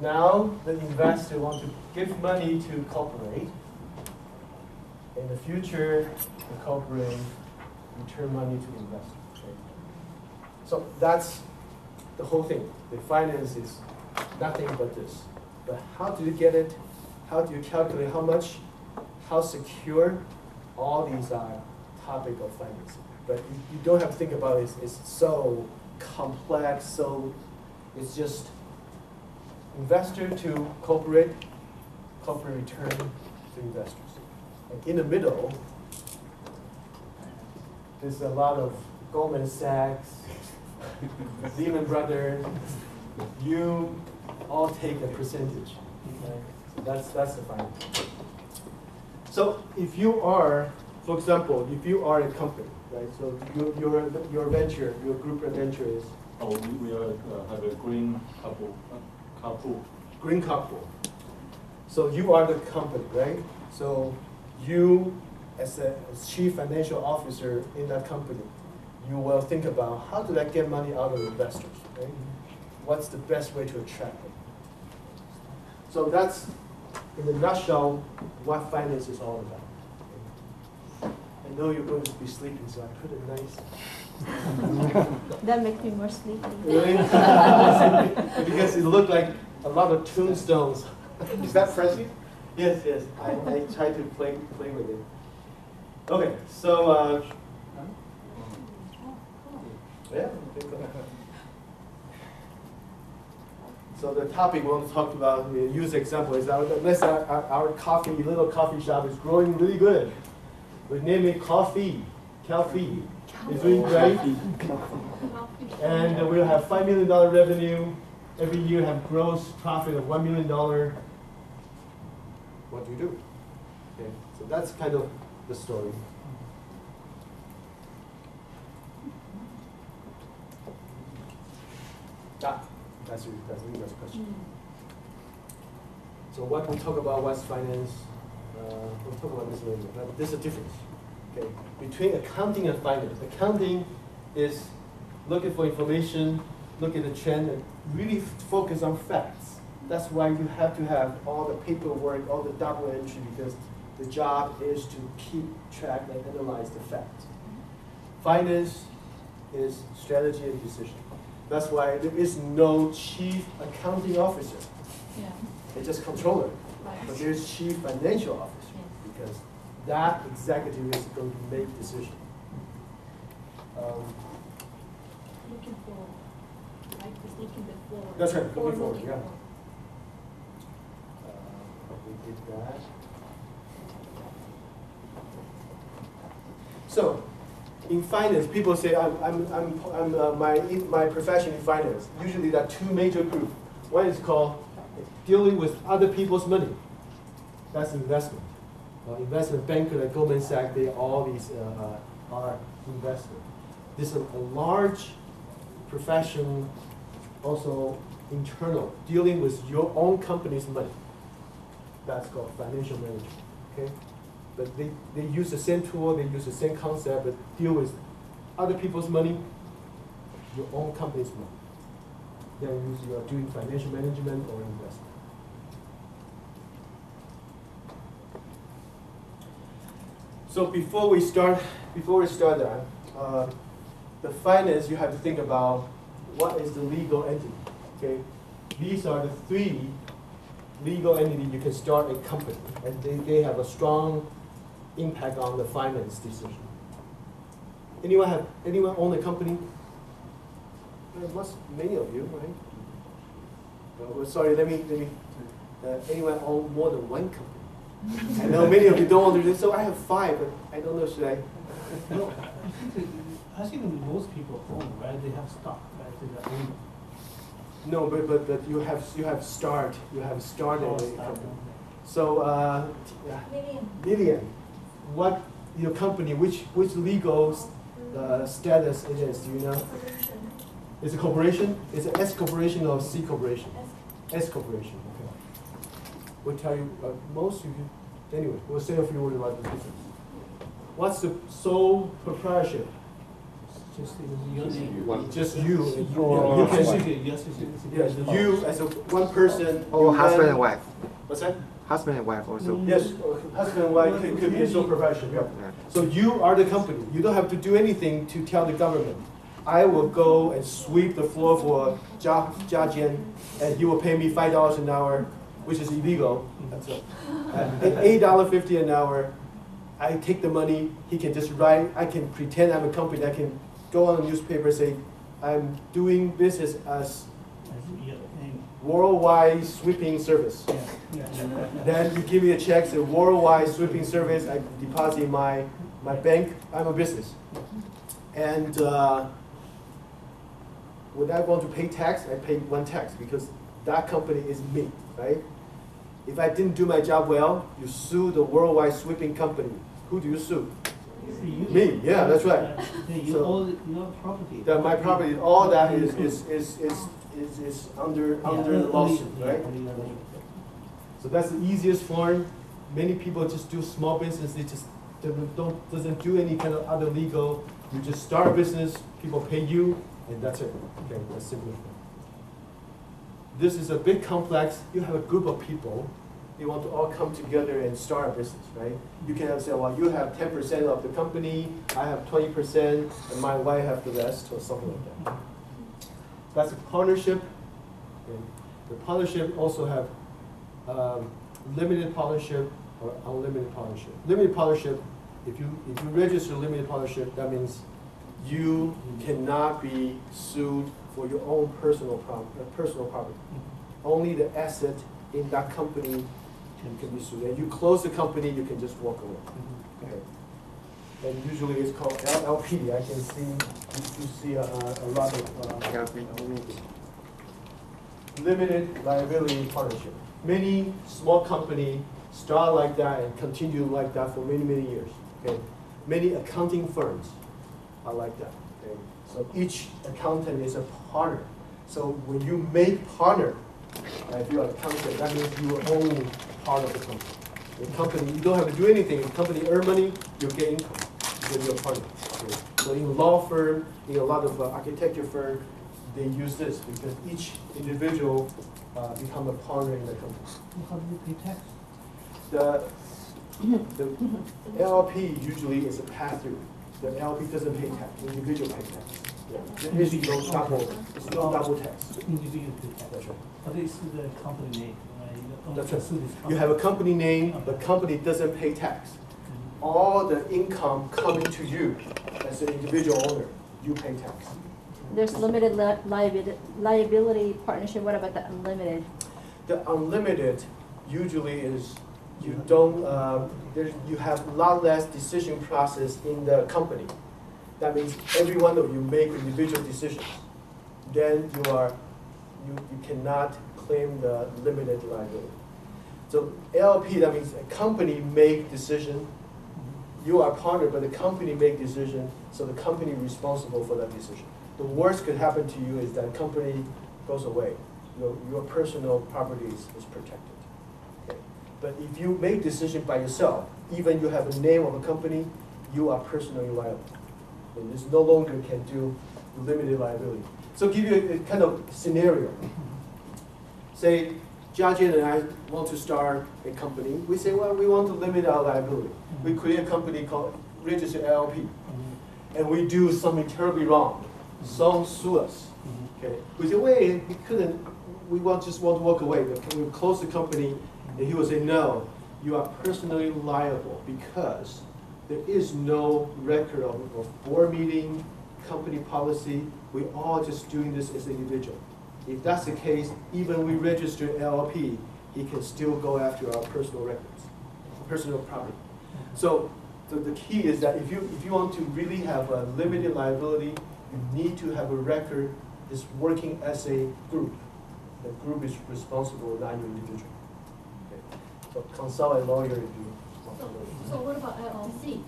now the investor wants to give money to corporate. In the future, the corporate return money to the investor. Okay? So that's the whole thing. The finance is nothing but this. But how do you get it? How do you calculate how much? How secure? All these are topic of financing. But you don't have to think about it. It's so complex. So it's just investor to corporate return to investors. And in the middle, there's a lot of Goldman Sachs, Lehman Brothers. You all take a percentage. Okay? So that's the final. So if you are, for example, if you are a company, right? So your venture, your group venture is. Oh, we have a green couple. Green couple. So you are the company, right? So you, as a chief financial officer in that company, you will think about how do I get money out of investors, right? What's the best way to attract them? So that's, in a nutshell, what finance is all about. I know you're going to be sleeping, so I put it nice. That makes me more sleepy. Really? Because it looked like a lot of tombstones. Is that Fresno? Yes, yes. I try to play with it. Okay, so yeah. So the topic we want to talk about, we use example is our little coffee shop is growing really good. We name it Coffee. It's doing great. And we'll have $5 million revenue. Every year have gross profit of $1 million. What do you do? Okay, so that's kind of the story. That's the next question. So what we talk about what's finance, we'll talk about this later, but there's a difference, okay, between accounting and finance. Accounting is looking for information, look at the trend, and really focus on facts. That's why you have to have all the paperwork, all the double entry, because the job is to keep track and analyze the facts. Finance is strategy and decision. That's why there is no chief accounting officer. Yeah. It's just controller. Right. But there's chief financial officer, Yes. because that executive is going to make decisions. Looking forward, like this looking forward. That's right, looking forward, looking yeah. forward. We did that. So, in finance, people say my profession in finance. Usually, there are two major groups. One is called dealing with other people's money. That's investment. Investment banker like Goldman Sachs, all these are investment. This is a large profession, also internal, dealing with your own company's money. That's called financial management. Okay, but they use the same tool, they use the same concept, but deal with other people's money, your own company's money. Then you are doing financial management or investment. So before we start that, the finance, you have to think about what is the legal entity. Okay, these are the three legal entities you can start a company, and they have a strong impact on the finance decision. Anyone own a company? Many of you, right? Well, sorry, let me. Anyone own more than one company? I know many of you don't want to do this, so I have 5, but I don't know, should I? No, I think most people own, right? They have stock, right? They own. No, but you have started a company. So Lillian, what your company, which legal status it is? Do you know? Is it a corporation? Is it S corporation or C corporation? S corporation. Okay. We'll tell you most of you. Anyway, we'll say a few words about the difference. What's the sole proprietorship? Just your name. Just you. You You can can, see it, yes, it's yes, you as a one person. Or you husband can- and wife. What's that? Husband and wife also. Yes, husband and wife could be a sole proprietorship. Yeah. So you are the company. You don't have to do anything to tell the government. I will go and sweep the floor for Jia Jian, and he will pay me $5 an hour, which is illegal. That's it. $8.50 an hour. I take the money. He can just write. I can pretend I'm a company. I can go on the newspaper, say I'm doing business as your name. worldwide sweeping service. Yeah. Then you give me a check, say worldwide sweeping service, I deposit in my bank, I'm a business. And when I want to pay tax, I pay one tax because that company is me, right? If I didn't do my job well, you sue the worldwide sweeping company. Who do you sue? Me, yeah, that's right. You So- own your property. That my property, all that is under the lawsuit, right? So that's the easiest form. Many people just do small business. They just doesn't do any kind of other legal. You just start a business. People pay you, and that's it. Okay, that's simple. This is a big complex. You have a group of people. They want to all come together and start a business, right? You can say, well, you have 10% of the company. I have 20%, and my wife have the rest, or something like that. That's a partnership. Okay. The partnership also have limited partnership or unlimited partnership. Limited partnership, if you register limited partnership, that means you cannot be sued for your own personal property. Only the asset in that company can be sued. And you close the company, you can just walk away. Okay. And usually it's called LLP. I can see you see a lot of limited liability partnership. Many small companies start like that and continue like that for many, many years. Okay? Many accounting firms are like that. Okay? So each accountant is a partner. So when you make partner, if you're an accountant, that means you own part of the company. The company, you don't have to do anything. The company earn money, you get income because you're a partner. Okay? So in law firm, in a lot of architecture firm, they use this because each individual become a partner in the company. How do you pay tax? The LLP usually is a pass-through. The LLP doesn't pay tax. The individual pays tax. Yeah. There is no double tax. Individual pay tax. That's right. But this is the company name, right? You That's don't right. sue this company. You have a company name. The company doesn't pay tax. All the income coming to you as an individual owner, you pay tax. There's limited liability partnership. What about the unlimited? The unlimited usually is you don't you have a lot less decision process in the company. That means every one of you make individual decisions. Then you cannot claim the limited liability. So LLP, that means a company make decision. You are partner, but the company make decision, so the company is responsible for that decision. The worst could happen to you is that company goes away. Your personal property is protected. Okay. But if you make decision by yourself, even you have a name of a company, you are personally liable. And this no longer can do limited liability. So give you a kind of scenario. Say, Jiajin and I want to start a company. We say, well, we want to limit our liability. We create a company called Registered LLP. And we do something terribly wrong. Some sue us. Okay. We say, wait, we couldn't, just want to walk away. We close the company, and he will say, no, you are personally liable because there is no record of board meeting, company policy. We all just doing this as an individual. If that's the case, even we register LLP, he can still go after our personal records, personal property. So the key is that if you want to really have a limited liability, you need to have a record that's working as a group. The group is responsible, not your individual. Okay. So consult a lawyer if you want to know. So what about LLC?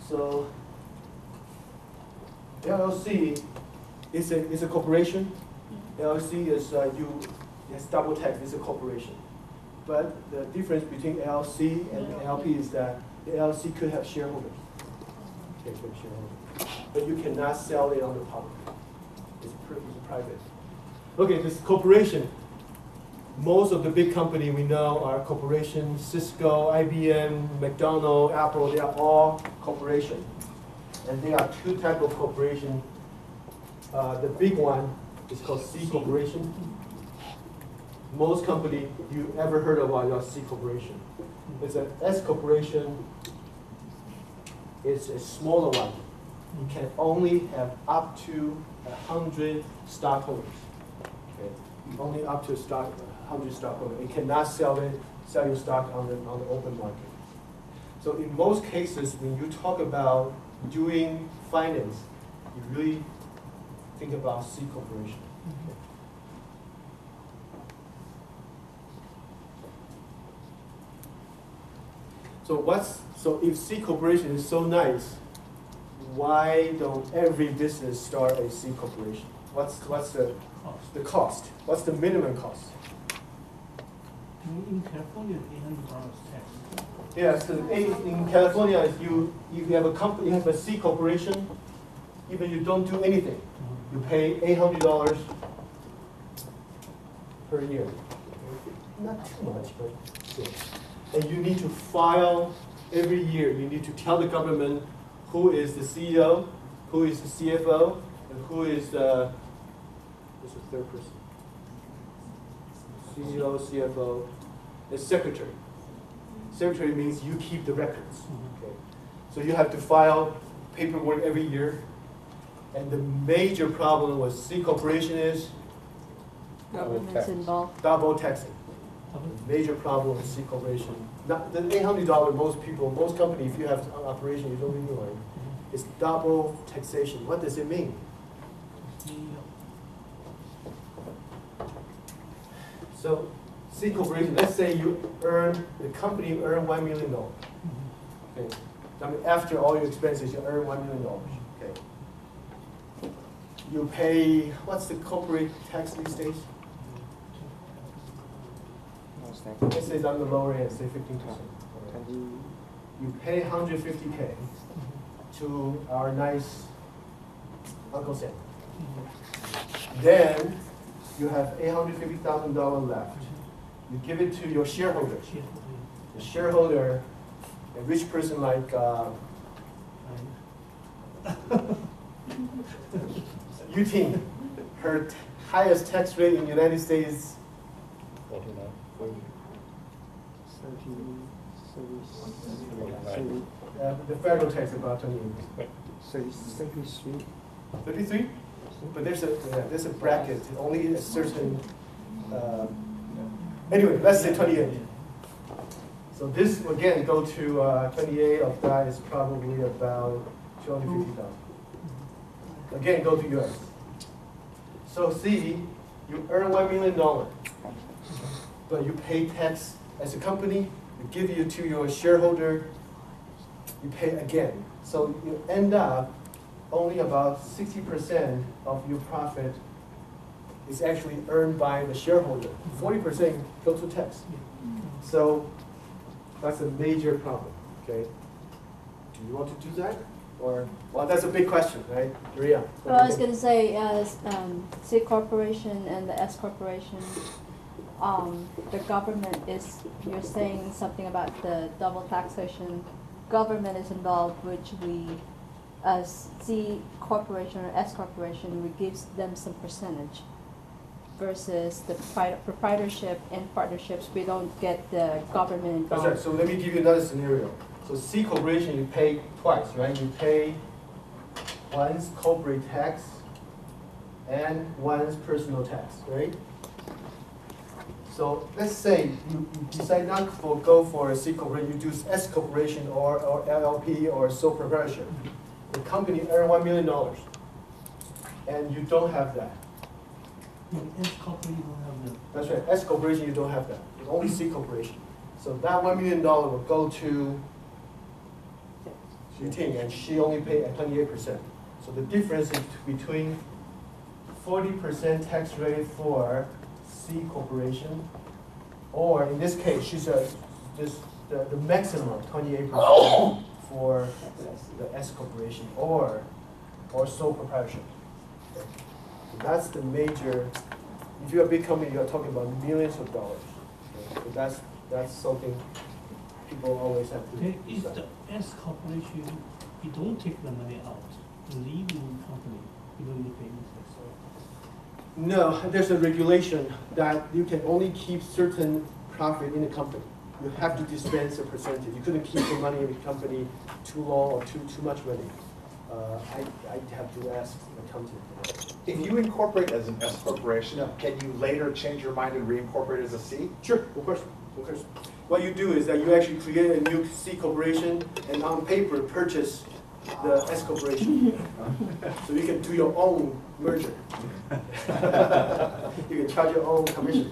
So LLC is a corporation. LLC is it's double tax. It's a corporation. But the difference between LLC and LLP is that the LLC could have shareholders. Okay, could have shareholders. but you cannot sell it on the public. It's private. Okay, this corporation. Most of the big company we know are corporations. Cisco, IBM, McDonald's, Apple, they are all corporation. And there are two types of corporation. The big one is called C corporation. Most company you ever heard about are C corporation. It's an S corporation. It's a smaller one. You can only have up to 100 stockholders. Okay, only up to 100 stockholders. You cannot sell your stock on the open market. So in most cases, when you talk about doing finance, you really think about C corporation. Okay. So if C corporation is so nice, why don't every business start a C corporation? What's the cost? What's the minimum cost? In California, $800 tax. Yeah, so in California, if you have a company, you have a C corporation, even you don't do anything, you pay $800 per year. Not too much, but still. And you need to file every year. You need to tell the government who is the CEO, who is the CFO, and who is the third person. CEO, CFO, and secretary. Secretary means you keep the records. Okay. So you have to file paperwork every year. And the major problem with C corporation is Government's involved. double taxing. Major problem with C corporation. Not, the $800, most companies, if you have an operation, you don't need one. It's double taxation. What does it mean? So C corporation, let's say the company earn $1 million. Okay. I mean, after all your expenses, you earn $1 million. Okay. You pay, what's the corporate tax these days? Let's say it's on the lower end, say 15%. You pay $150K to our nice Uncle Sam. Then you have $850,000 left. You give it to your shareholder. The shareholder, a rich person like Yuting, her highest tax rate in the United States. 49. The federal tax is about 28. 33. 33? But there's a bracket, only a certain. Anyway, let's say 28. So this again go to 28 of that is probably about 250,000. Again, go to US. So see, you earn $1 million, but you pay tax as a company. You give it to your shareholder. You pay again. So you end up only about 60% of your profit is actually earned by the shareholder. 40% goes to tax. So that's a major problem. Okay. Do you want to do that? Or, well, that's a big question, right? Maria? Well, I was going to say, C corporation and the S corporation, the government is, you're saying something about the double taxation. Government is involved, which we, as C corporation or S corporation, we give them some percentage. Versus the proprietorship and partnerships, we don't get the government involved. That's right. So let me give you another scenario. So C corporation, you pay twice, right? You pay once corporate tax and once personal tax, right? So let's say you decide not to go for a C corporation, you do S corporation or LLP or sole proprietorship. The company earn $1 million, and you don't have that. In S corporation, you don't have that. That's right. S corporation, you don't have that. It's only C corporation. So that $1 million will go to Yuting, and she only paid at 28%. So the difference is between 40% tax rate for C corporation, or in this case, she says the maximum 28% for the S corporation, or or sole proprietorship. Okay. So that's the major. If you're a big company, you're talking about millions of dollars. Okay. So that's something people always have to Okay, if decide. the S corporation, you don't take the money out, you leave the company, you don't need to pay interest. No, there's a regulation that you can only keep certain profit in the company. You have to dispense a percentage. You couldn't keep the money in the company too long or too much money. I have to ask the accountant. If you incorporate as an S corporation, Yeah. can you later change your mind and reincorporate as a C? Sure, of course, of course. What you do is that you actually create a new C corporation and on paper purchase the S corporation. So you can do your own merger. You can charge your own commission.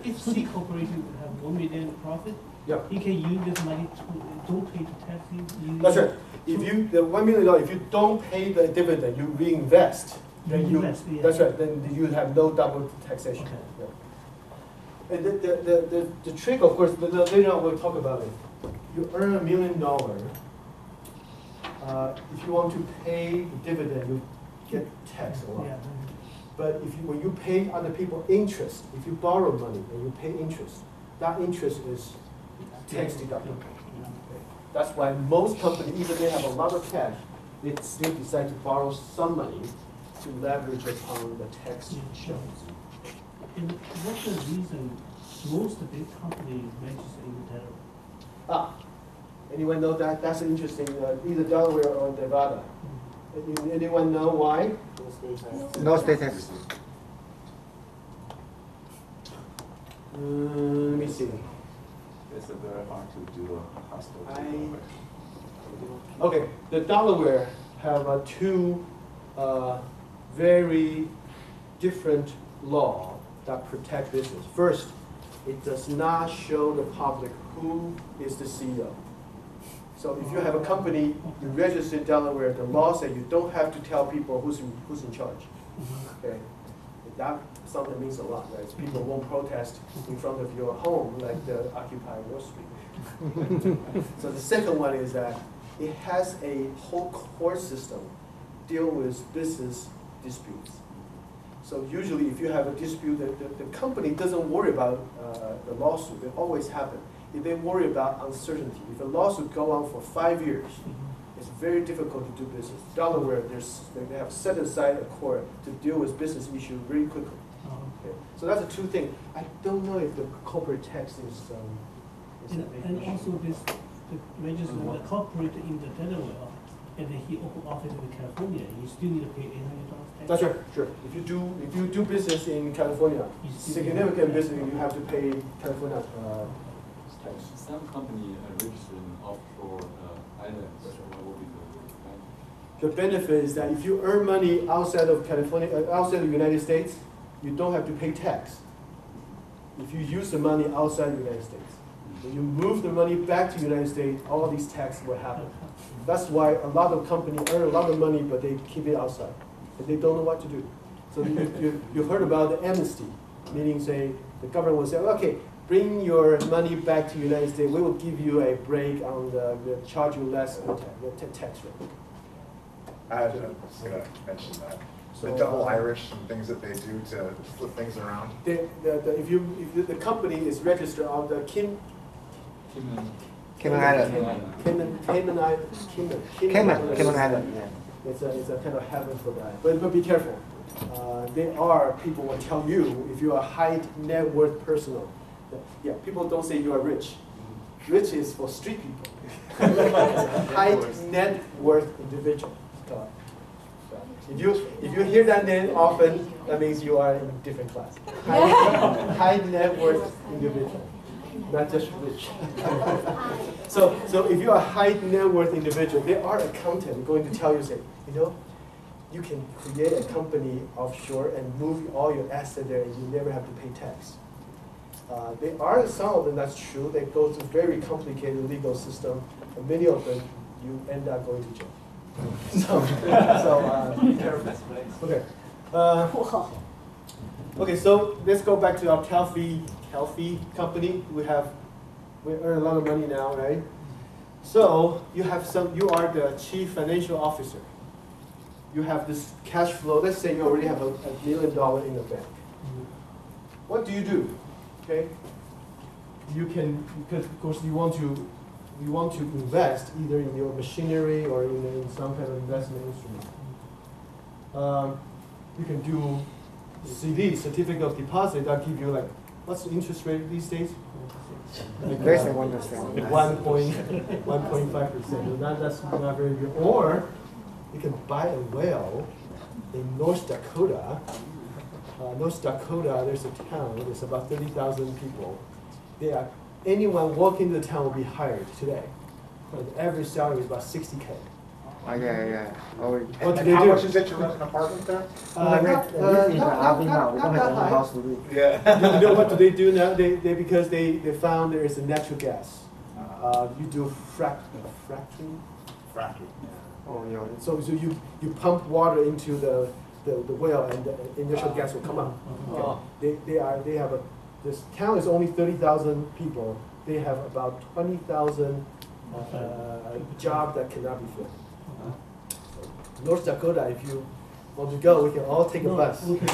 If C corporation have 1 million profit, Yeah. you can use this money to don't pay the taxes. That's right. If you, the $1 million, if you don't pay the dividend, you reinvest, then you, Invest, yeah. that's right, then you have no double taxation. Okay. Yeah. And the trick, of course, later on we'll talk about it. You earn $1 million. If you want to pay the dividend, you get taxed a lot. Yeah. But if you, when you pay other people interest, if you borrow money and you pay interest, that interest is tax deductible. That's why most companies, even they have a lot of cash, they still decide to borrow some money to leverage upon the tax shelves. And what's the reason most big companies register in Delaware? Anyone know that? That's interesting, either Delaware or Nevada. Anyone know why? No state tax. Let me see. It's very hard to do a hostile takeover. Okay, the Delaware have two very different law that protect business. First, it does not show the public who is the CEO. So if you have a company, you register in Delaware, the law says you don't have to tell people who's in charge. Okay, that something means a lot, right? People won't protest in front of your home like the Occupy Wall Street. So the second one is that it has a whole court system deal with business disputes. So usually if you have a dispute, the company doesn't worry about the lawsuit. It always happens. If they worry about uncertainty, if a lawsuit go on for 5 years, it's very difficult to do business. Delaware, they have set aside a court to deal with business issues very quickly. Okay. So that's the two things. I don't know if the corporate tax is a big And issue. also this, the register, the corporate in the Delaware, and then he open office in California, you still need to pay $800 tax. That's right, sure. If you do business in California, You still significant pay- business, you have to pay California tax. Some company register in offshore islands, so what will be the The benefit is that if you earn money outside of California, outside of the United States, you don't have to pay tax. If you use the money outside the United States, when you move the money back to the United States, all these taxes will happen. That's why a lot of companies earn a lot of money, but they keep it outside, and they don't know what to do. So you heard about the amnesty, meaning say the government will say, okay, bring your money back to the United States. We will give you a break on the charge you less on the tax rate. I was going to mention that. The So, double Irish and things that they do to flip things around. If the company is registered on the Cayman Island. Cayman Island. Yeah. It's a kind of heaven for that. But be careful. There are people will tell you if you are a high net worth person. Yeah, people don't say you are rich. Rich is for street people. High net worth individual. If you hear that name often, that means you are in a different class. High net worth individual, not just rich. So if you are a high net worth individual, there are accountants going to tell you, say, you can create a company offshore and move all your assets there, and you never have to pay tax. There are some of them that's true. They go through very complicated legal system, and many of them you end up going to jail. So be careful. Okay. Okay. So let's go back to our healthy company. We earn a lot of money now, right? So you have you are the chief financial officer. You have this cash flow. Let's say you already have $1 million in the bank. What do? Okay. You can, because of course you want to invest either in your machinery or in some kind of investment instrument. You can do CD, certificate of deposit. That give you like, what's the interest rate these days? Less than 1%. 1.5%. That's not very good. Or you can buy a well in North Dakota. North Dakota, there's a town. There's about 30,000 people. Anyone walking the town will be hired today. And the average salary is about 60K. Oh, yeah. Oh, What do And they how do? much is it to rent an apartment there? Not high. Yeah. You know what do they do now? Because they found there is a natural gas. You do fracking. Oh, yeah. So you pump water into the well and the initial gas will come out. Okay. They have this town is only 30,000 people. They have about 20,000 jobs that cannot be filled. North Dakota, if you want to go, we can all take a bus. We can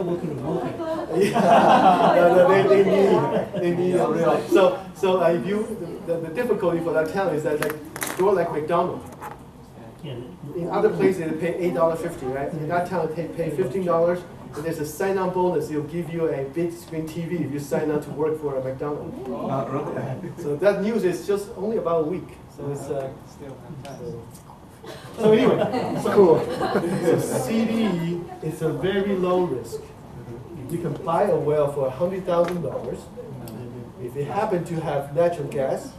work in the market. No, they need a real. So if the difficulty for that town is that store like McDonald's. In other places they pay $8.50, right? In that town they pay $15, and there's a sign-on bonus. They'll give you a big screen TV if you sign up to work for a McDonald's. So that news is just only about a week. So it's so anyway, cool. So CD is a very low risk. You can buy a well for $100,000. If you happen to have natural gas,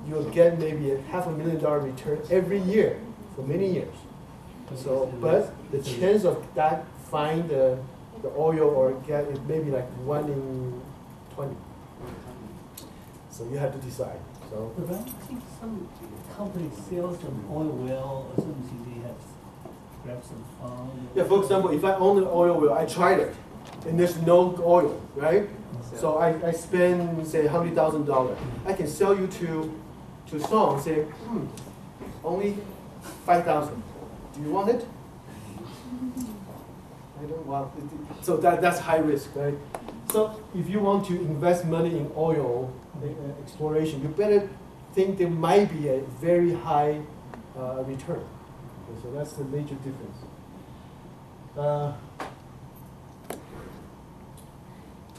you'll get maybe a $500,000 return every year for many years. So, but the chance of that find the oil or gas is maybe like 1 in 20. So you have to decide. So. But I think some companies sell some oil well or something, they have grabbed some farm. Yeah, for example, if I own an oil well, I tried it, and there's no oil, right? So I spend, say, $100,000. I can sell you to Song, say, only 5,000. Do you want it? I don't want it. So that's high risk, right? So if you want to invest money in oil exploration, you better think there might be a very high return. Okay, so that's the major difference.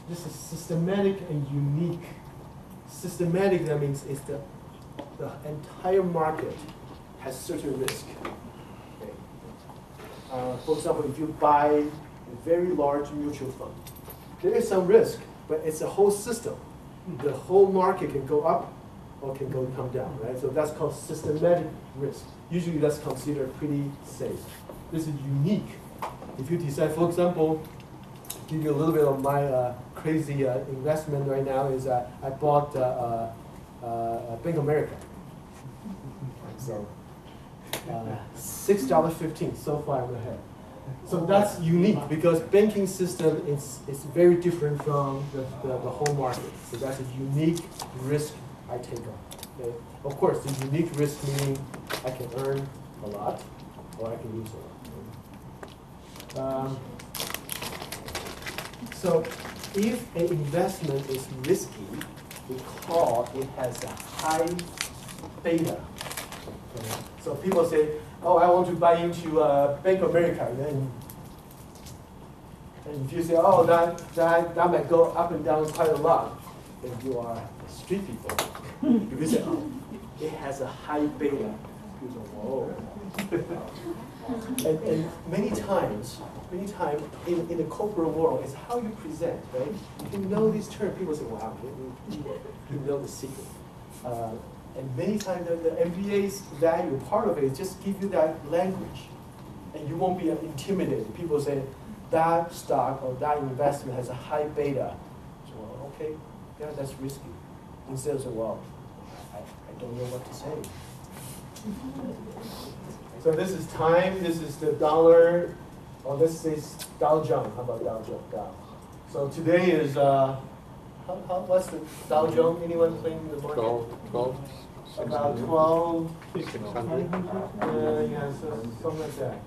This is systematic and unique. Systematic, that means it's the entire market has certain risk. Okay. For example, if you buy a very large mutual fund, there is some risk, but it's a whole system. The whole market can go up or can come down, right? So that's called systematic risk. Usually that's considered pretty safe. This is unique. If you decide, for example, give you a little bit of my crazy investment right now is I bought Bank of America. So $6.15 so far I'm ahead. So that's unique because banking system is very different from the whole market. So that's a unique risk I take on. Okay? Of course, the unique risk meaning I can earn a lot or I can lose a lot. So if an investment is risky, we call it has a high beta. Okay? So people say, oh, I want to buy into Bank of America. And if you say, oh, that might go up and down quite a lot, then you are street people. If you say, oh, it has a high beta, people say, whoa. and many times in the corporate world, it's how you present, right? You know these terms, people say, wow, you know the secret. And many times the MBA's value, part of it is just give you that language. And you won't be intimidated. People say, that stock or that investment has a high beta. So, well, okay, yeah, that's risky. Instead of saying, well, I don't know what to say. So this is time, this is the dollar, or this is Dow Jones. How about Dow Jones? Dow. So today is, what's the Dow Jones? Anyone playing in the market? Gold. about 12, 600. yeah, so something like that.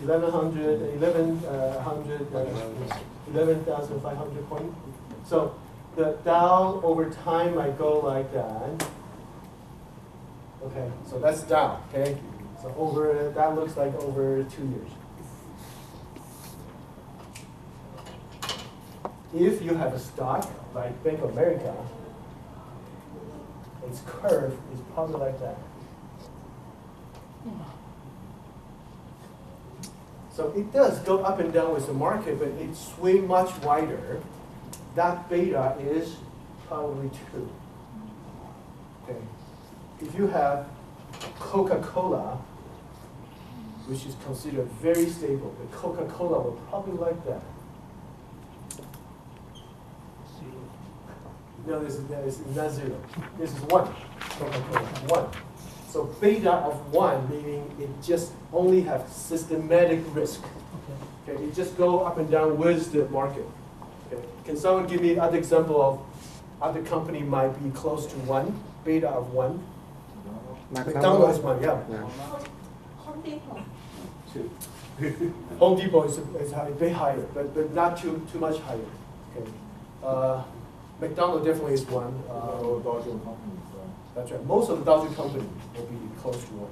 11,500 points. So the Dow over time might go like that. Okay, so that's Dow, okay? So over, that looks like over 2 years. If you have a stock like Bank of America, its curve is probably like that. So it does go up and down with the market, but it swings much wider. That beta is probably 2. Okay. If you have Coca-Cola, which is considered very stable, the Coca-Cola will probably like that. No, this is not 0. This is 1. Coca-Cola, 1. So beta of 1, meaning it just only has systematic risk. Okay, it just go up and down with the market. Okay. Can someone give me another example of other company might be close to 1, beta of 1? McDonald's is 1, yeah. Home Depot. 2. Home Depot is a bit higher, but not too much higher. Okay. McDonald's definitely is 1. That's right. Most of the Dow Jones company will be close to 1.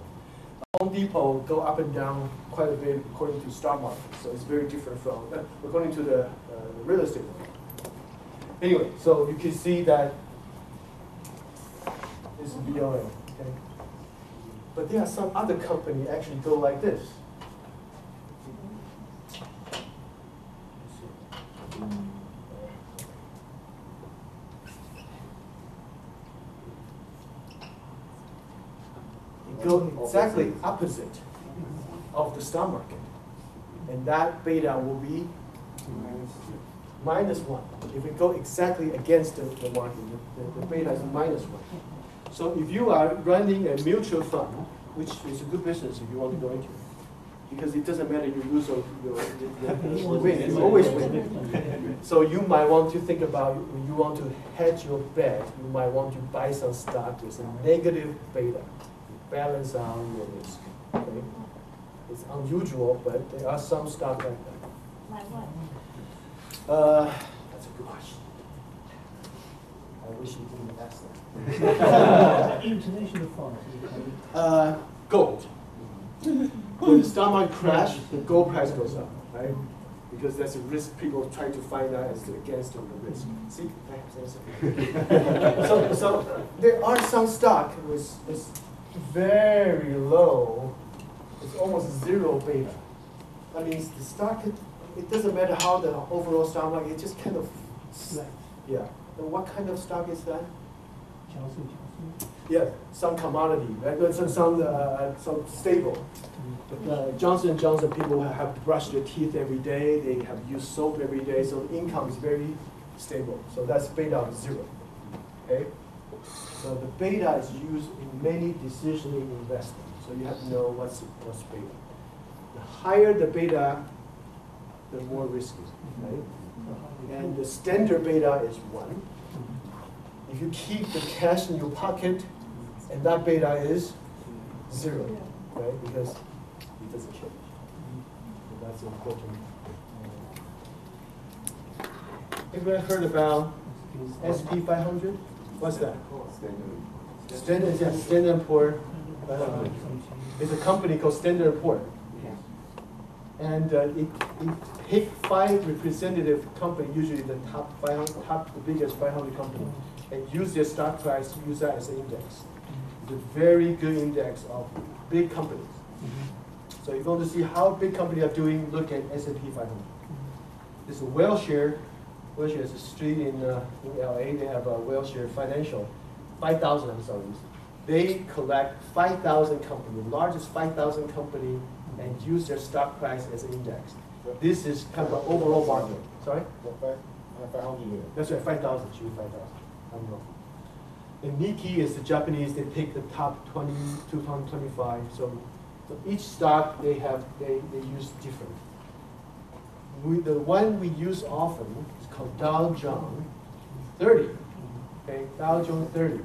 Home Depot go up and down quite a bit according to stock market, so it's very different from according to the real estate market. Anyway, so you can see that this is BOA. Okay, but there are some other company actually go like this. Go exactly opposite of the stock market, and that beta will be -1. If it go exactly against the market, the beta is -1. So if you are running a mutual fund, which is a good business if you want to go into, because it doesn't matter you lose or you win, you always win. So you might want to think about, when you want to hedge your bet, you might want to buy some stock with a negative beta. Balance out your risk. Okay? It's unusual, but there are some stocks like that. Like what? That's a good question. I wish you didn't ask that. International funds. Gold. When the stock market crash, the gold price goes up, right? Because that's a risk people try to find out as against the risk. See, I have to answer. So there are some stock with very low, it's almost 0 beta. That means the stock, it doesn't matter how the overall stock market, it just kind of, yeah. And what kind of stock is that? Johnson. Yeah, some commodity, right? But some stable. Johnson & Johnson, people have to brush their teeth every day, they have used soap every day, so the income is very stable. So that's beta of 0, okay? So the beta is used in many decisioning investments. So you have to know what's beta. The higher the beta, the more risky, right? And the standard beta is 1. If you keep the cash in your pocket, and that beta is 0, right? Because it doesn't change. So that's important. Everyone heard about SP 500? What's that? Standard, yeah, Standard & Poor's 500. It's a company called Standard & Poor's. And it picked 5 representative companies, usually the the biggest 500 company, and use their stock price to use that as an index. It's a very good index of big companies. So if you want to see how big companies are doing, look at S&P 500. This is Wilshire. Wilshire is a street in LA. They have a Wilshire Financial. 5,000, I'm sorry. They collect 5,000 companies, largest 5,000 company, and use their stock price as an index. This is kind of an overall market. Sorry? 500. That's right, 5,000. Shoot, 5,000. I don't know. And Nikkei is the Japanese. They pick the top 20, 225. So each stock they use different. The one we use often is called Dow Jones 30. Okay, Dow Jones 30.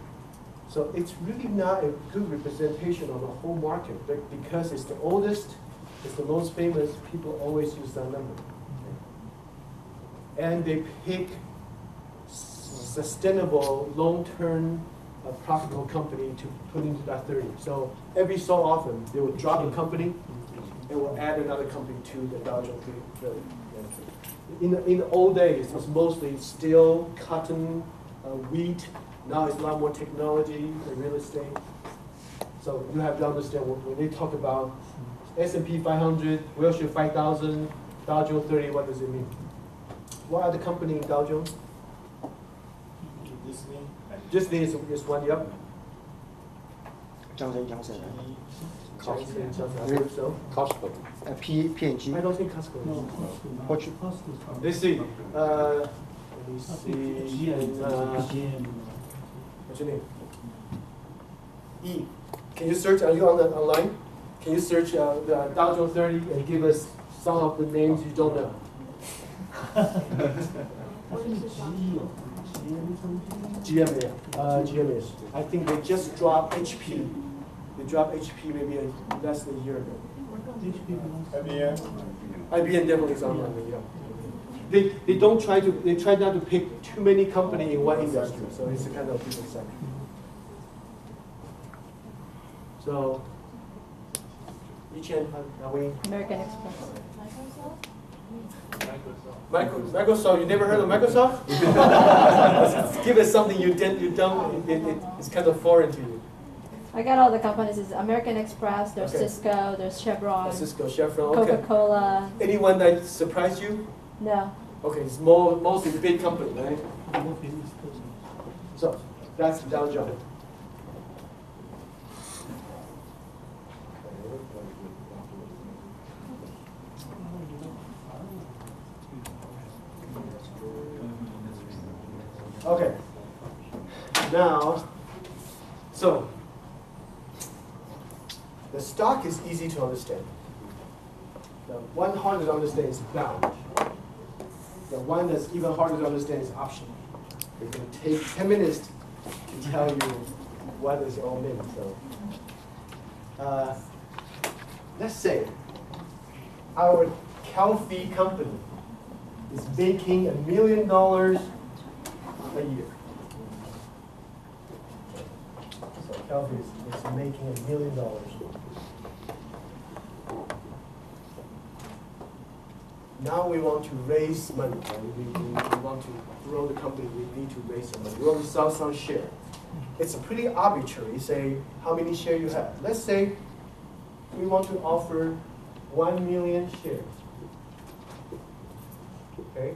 So it's really not a good representation of the whole market, but because it's the oldest, it's the most famous, people always use that number. And they pick sustainable, long-term, profitable company to put into that 30. So every so often, they will drop a company and will add another company to the Dow Jones 30. In the old days, it was mostly steel, cotton, wheat. Now it's a lot more technology, real estate. So you have to understand when they talk about S&P 500, Wilshire 5000, Dow Jones 30, what does it mean? What are the company in Dow Jones? Disney. Disney is one, yep. Johnson Johnson, Johnson, I believe so. Costco. P&G. I don't think Costco. No, What Costco's Let's see. Let me see. GM. What's your name? E. Can you search? Are you on the online? Can you search the Dow Jones 30 and give us some of the names you don't know? GM is. I think they just dropped HP. They dropped HP maybe less than a year ago. IBM definitely is online, yeah. They don't try to, they try not to pick too many companies in one industry, so it's a kind of different sector. So, are we? American Express. Microsoft, you never heard of Microsoft? Give us something you don't, it's kind of foreign to you. I got all the companies. It's American Express, there's Okay. Cisco, there's Chevron, Cisco, Chevron, okay. Coca-Cola. Anyone that surprised you? No. Okay, it's mostly big company, right? So, that's Dow Jones. Okay. Now, so the stock is easy to understand. The one harder to understand is bound. The one that's even harder to understand is option. It can take 10 minutes to tell you what does it all mean. So, let's say our Calfee company is making $1 million a year. So Calfee is making $1 million. Now we want to raise money. Right? We want to grow the company. We need to raise some money. We want to sell some share. It's a pretty arbitrary. Say how many shares you have. Let's say we want to offer 1 million shares. Okay.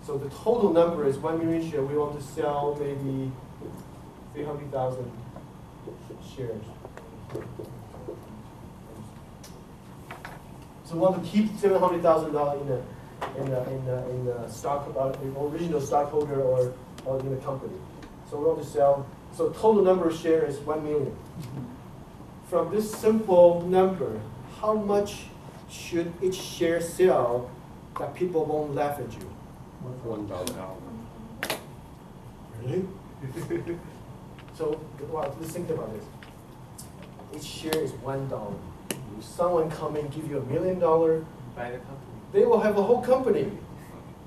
So the total number is 1 million shares. We want to sell maybe 300,000 shares. So we want to keep $700,000 in the stock, the original stockholder or in the company. So we want to sell. So total number of shares is 1 million. From this simple number, how much should each share sell that people won't laugh at you? $1. Really? So, well, let's think about this. Each share is $1. If someone come and give you $1 million, Buy the company. they will have a whole company,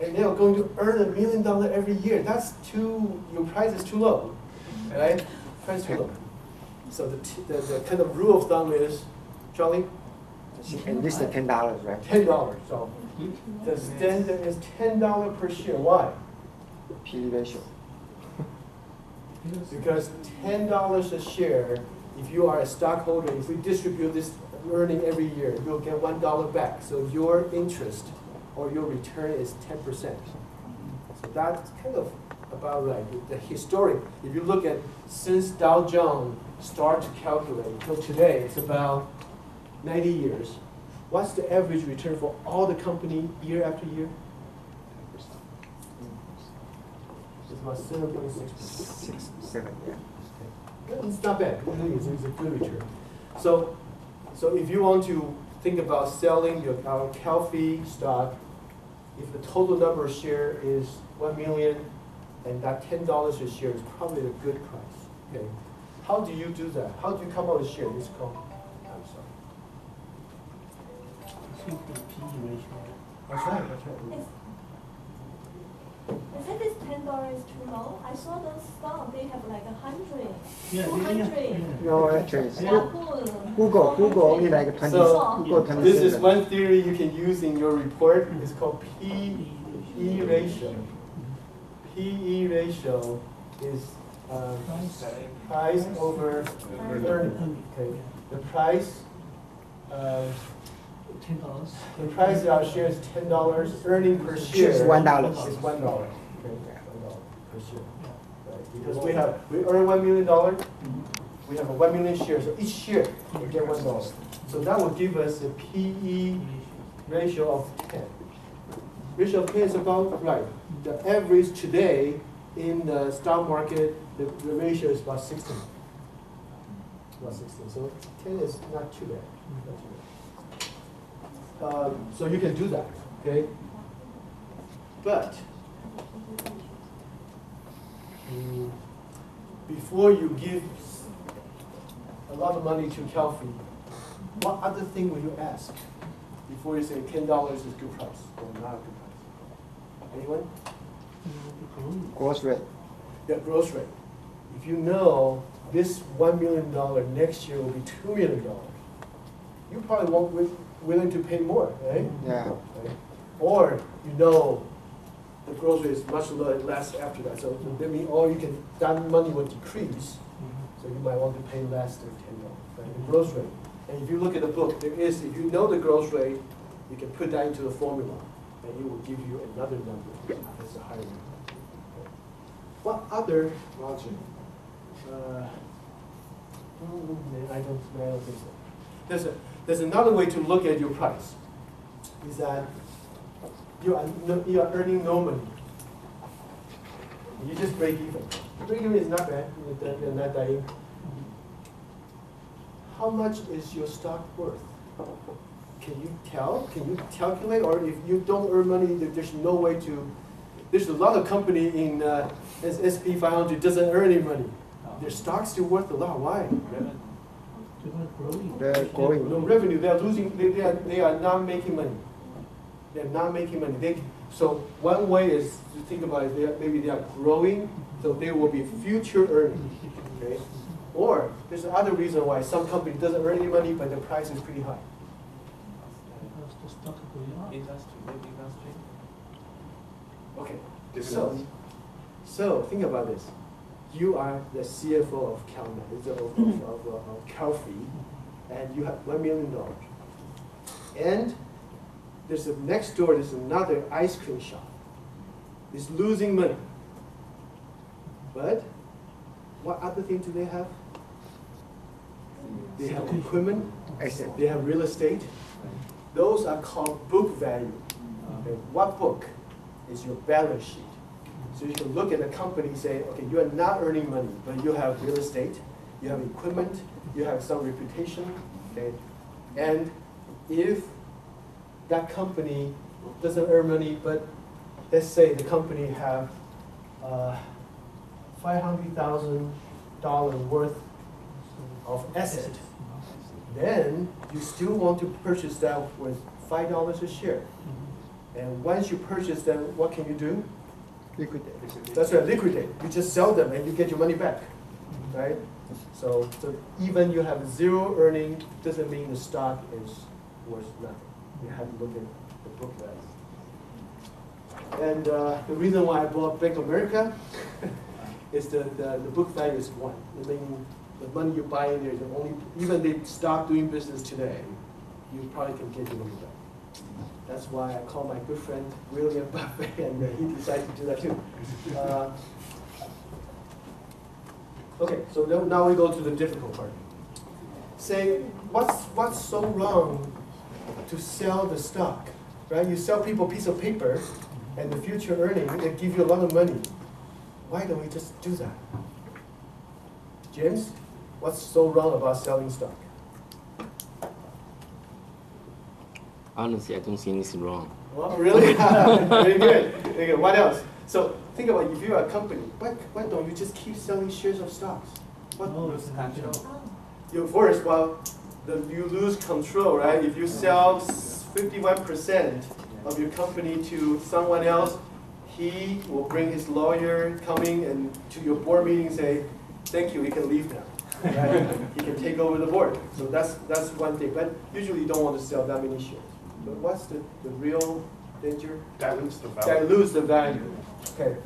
and they are going to earn $1 million every year. That's your price is too low, right? Price too low. So the kind of rule of thumb is, Charlie? At least $10, right? $10. So the standard is $10 per share. Why? P ratio. Because $10 a share, if you are a stockholder, if we distribute this earning every year, you'll get $1 back. So your interest or your return is 10%. So that's kind of about right. The historic, if you look at since Dow Jones started to calculate till today, it's about 90 years. What's the average return for all the company year after year? It's about 7.6%. 6, 7, yeah. It's not bad. Really, it's a good return. So if you want to think about selling our Calfee stock, if the total number of share is 1 million, and that $10 a share is probably a good price. Okay. How do you do that? How do you come up with share? It's called, I'm sorry. I think the PE ratio. That's right, that's right. Isn't this $10 too low? I saw those stocks, they have like 100, Yeah, 200. No, actually, it's Yahoo, Google only like 20. So, Google this is 27. one theory you can use in your report. It's called PE ratio. PE ratio is price over earning. Okay, the price. $10. The price of our share is $10. Earning per share Is $1. Is $1. Okay, $1 per share. Right. Because we earn $1 million. We have a 1 million shares. So each share we get $1. So that will give us a PE ratio of 10. Ratio of 10 is about right. The average today in the stock market, the ratio is about 16. About 16. So 10 is not too bad. Not too bad. So you can do that, okay? But before you give a lot of money to Calfee, what other thing will you ask before you say $10 is good price or not a good price? Anyone? Growth rate. Yeah, growth rate. If you know this $1 million next year will be $2 million, you probably won't be willing to pay more, right? Yeah. Right? Or you know the growth rate is much less after that. So that means that money will decrease. So you might want to pay less than $10, right? The growth rate. And if you look at the book, if you know the growth rate, you can put that into the formula, and it will give you another number that's a higher number. Okay. What other margin? I don't think so. There's another way to look at your price. Is that you are earning no money. You just break even. Break even is not bad. You're not dying. How much is your stock worth? Can you tell? Can you calculate? Or if you don't earn money, there's no way to. There's a lot of company in S&P 500 doesn't earn any money. Their stock's still worth a lot. Why? They're growing. No revenue. They are losing. They are not making money. They're not making money. So one way is to think about it. Maybe they are growing, so there will be future earnings. Okay. Or there's another reason why some company doesn't earn any money, but the price is pretty high. Because the stock is going up. Industry, maybe industry. Okay. So think about this. You are the CFO of Calmat, of Calfee, and you have $1 million. And there's next door, there's another ice cream shop. It's losing money. But what other thing do they have? They have equipment, they have real estate. Those are called book value. Okay. What book is your balance sheet? So you can look at a company and say, okay, you are not earning money, but you have real estate, you have equipment, you have some reputation, okay? And if that company doesn't earn money, but let's say the company have $500,000 worth of asset, then you still want to purchase that with $5 a share. And once you purchase them, what can you do? Liquidate. That's right, liquidate. You just sell them and you get your money back, right? So even you have zero earning, doesn't mean the stock is worth nothing. You have to look at the book value. And the reason why I bought Bank of America is the book value is 1. I mean, the money you buy in there is only, even they stop doing business today, you probably can get your money back. That's why I call my good friend William Buffett, and he decided to do that too. Okay, so now we go to the difficult part. Say, what's so wrong to sell the stock, right? You sell people a piece of paper, and the future earning, they give you a lot of money. Why don't we just do that? James, what's so wrong about selling stock? Honestly, I don't see anything wrong. Well, really? Very good. Very good. What else? So think about if you're a company, why don't you just keep selling shares of stocks? What? Lose control. You first, well, you lose control, right? If you sell 51% of your company to someone else, he will bring his lawyer coming and to your board meeting and say, thank you, he can leave now. Right? He can take over the board. So that's one thing. But usually you don't want to sell that many shares. But what's the real danger? Dilutes the value. Dilutes the value. Okay.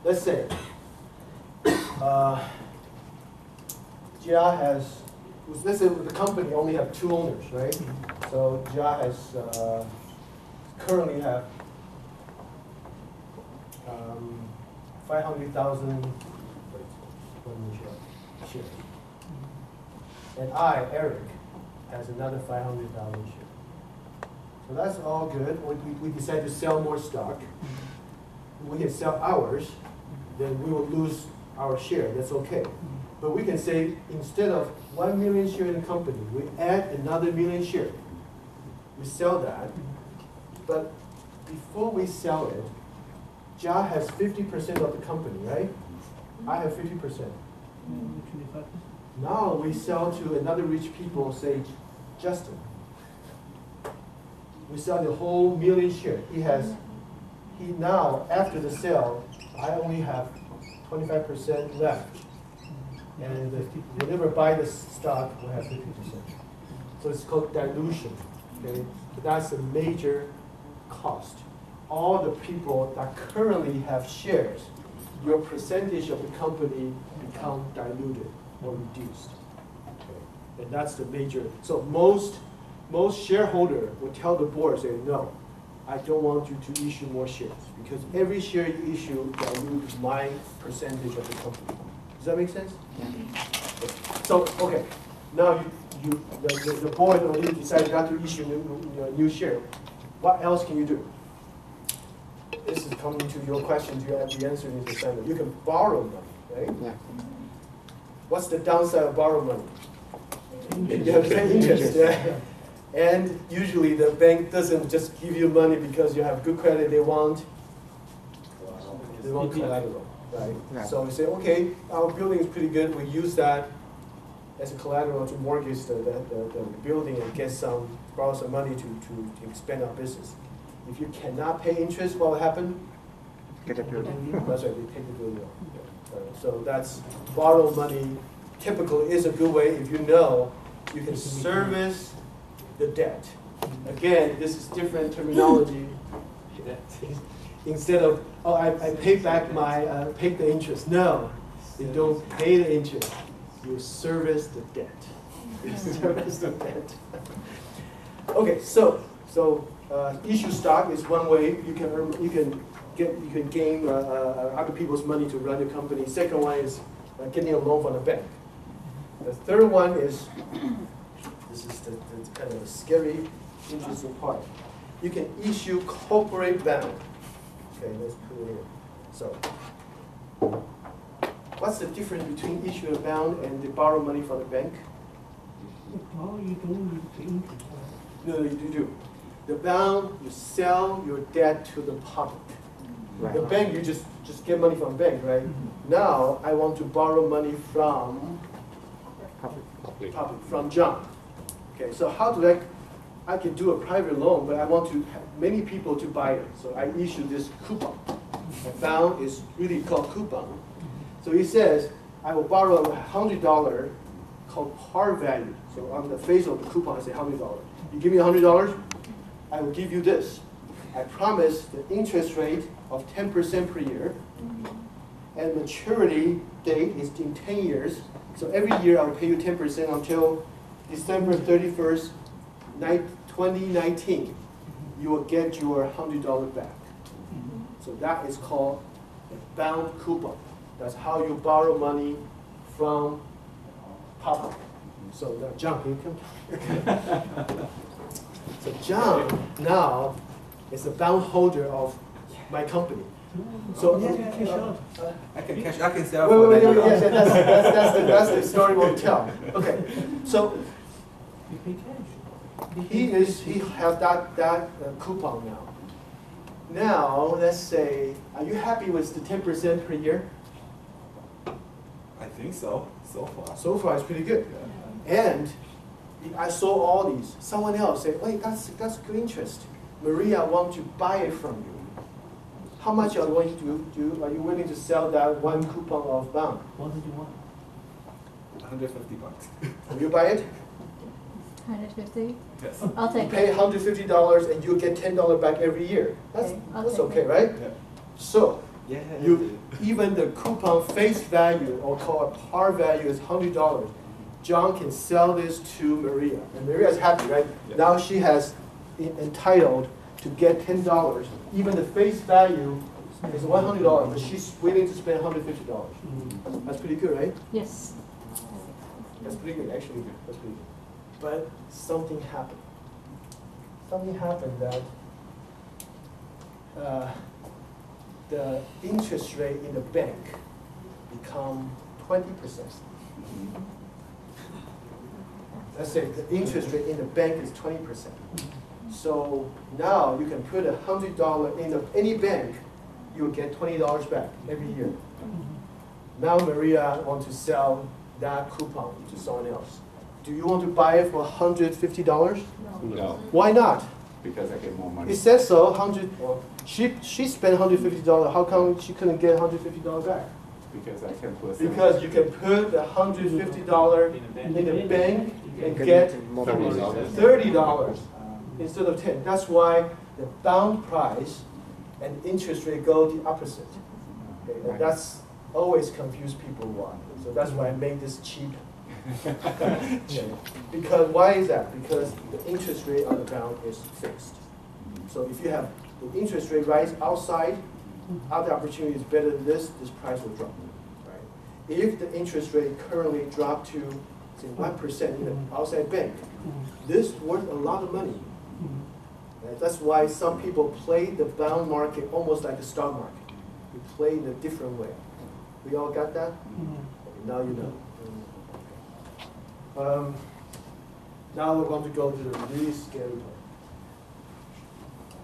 Let's say Jia has, let's say the company only have 2 owners, right? So Jia has currently have 500,000 shares. And I, Eric, has another 500,000 shares. So that's all good. We decide to sell more stock. We can sell ours, then we will lose our share. That's okay. But we can say instead of 1 million shares in the company, we add another 1 million shares. We sell that. But before we sell it, Jia has 50% of the company, right? I have 50%. 25%. Now we sell to another rich people, say Justin. We sell the whole 1 million shares. He now, after the sale, I only have 25% left. And whoever buy the stock will have 50%. So it's called dilution. Okay? So that's a major cost. All the people that currently have shares, your percentage of the company become diluted or reduced. Okay? And that's the major. So most shareholder will tell the board, say, no, I don't want you to issue more shares because every share you issue dilutes my percentage of the company. Does that make sense? Yeah. So, okay, now the board or you decide not to issue new share. What else can you do? This is coming to your question. You have the answer in the assignment. You can borrow money, right? Yeah. What's the downside of borrow money? You have to pay interest. Yeah. And usually the bank doesn't just give you money because you have good credit. They want collateral, right? Yeah. So we say, okay, our building is pretty good. We use that as a collateral to mortgage the building and borrow some money to expand our business. If you cannot pay interest, what will happen? Get a building. That's right, they take the building off. So that's borrow money. Typically is a good way if you know you can service the debt. Again, this is different terminology. Instead of, oh, I pay back pay the interest. No, you don't pay the interest. You service the debt. You service the debt. Okay, so issue stock is one way you can gain other people's money to run your company. Second one is getting a loan from the bank. The third one is, this is the kind of scary, interesting part. You can issue corporate bond. Okay, let's put it here. So, what's the difference between issue a bond and the borrow money from the bank? Oh, you don't need to pay interest. No, you do. The bond, you sell your debt to the public. Right. The bank, you just get money from the bank, right? Now, I want to borrow money from public, from John. Okay, so how do I can do a private loan, but I want to have many people to buy it. So I issue this coupon. The bond is really called coupon. So he says, I will borrow $100 called par value. So on the face of the coupon, I say $100. You give me $100, I will give you this. I promise the interest rate of 10% per year, and maturity date is in 10 years. So every year I will pay you 10% until December 31st, 2019. You will get your $100 back. So that is called a bound coupon. That's how you borrow money from public. So now, John, can you come? So John now is a bond holder of my company. So I can cash. I can sell wait, for yeah, that. that's the story we'll tell. Okay, so You pay cash. he has that coupon now. Now let's say, are you happy with the 10% per year? I think so, so far. So far, it's pretty good. And I saw all these. Someone else said, wait, that's good interest. Maria wants to buy it from you. How much are you going to do? Are you willing to sell that one coupon of bond? What did you want? $150. Will you buy it? 150? Yes. I'll You take pay it. $150 and you get $10 back every year. That's, Okay, I'll that's take okay, it. right? Yeah. So, Yeah. even the coupon face value or called par value is $100. John can sell this to Maria, and Maria is happy, right? Yeah. Now she has entitled to get $10. Even the face value is $100, but she's willing to spend $150. That's pretty good, right? Yes. That's pretty good, actually. That's pretty good. But something happened. Something happened that the interest rate in the bank become 20%. Let's say the interest rate in the bank is 20%. So now you can put $100 in any bank, you'll get $20 back every year. Now Maria wants to sell that coupon to someone else. Do you want to buy it for $150? No, Why not? because I get more money. It says so. She spent $150. How come she couldn't get $150 back? Because I can put. Because you can put the $150 in the bank and get $30 instead of $10. That's why the bound price and interest rate go the opposite. Okay? And that's always confused people why. So that's why I made this cheap. Yeah. Because why is that? Because the interest rate on the bound is fixed. So if you have the interest rate rise outside, other opportunity is better than this price will drop. Right? If the interest rate currently dropped to say 1% in the outside bank, this worth a lot of money. Right? That's why some people play the bond market almost like a stock market. We play in a different way. We all got that? Okay, now you know. Now we're going to go to the really scary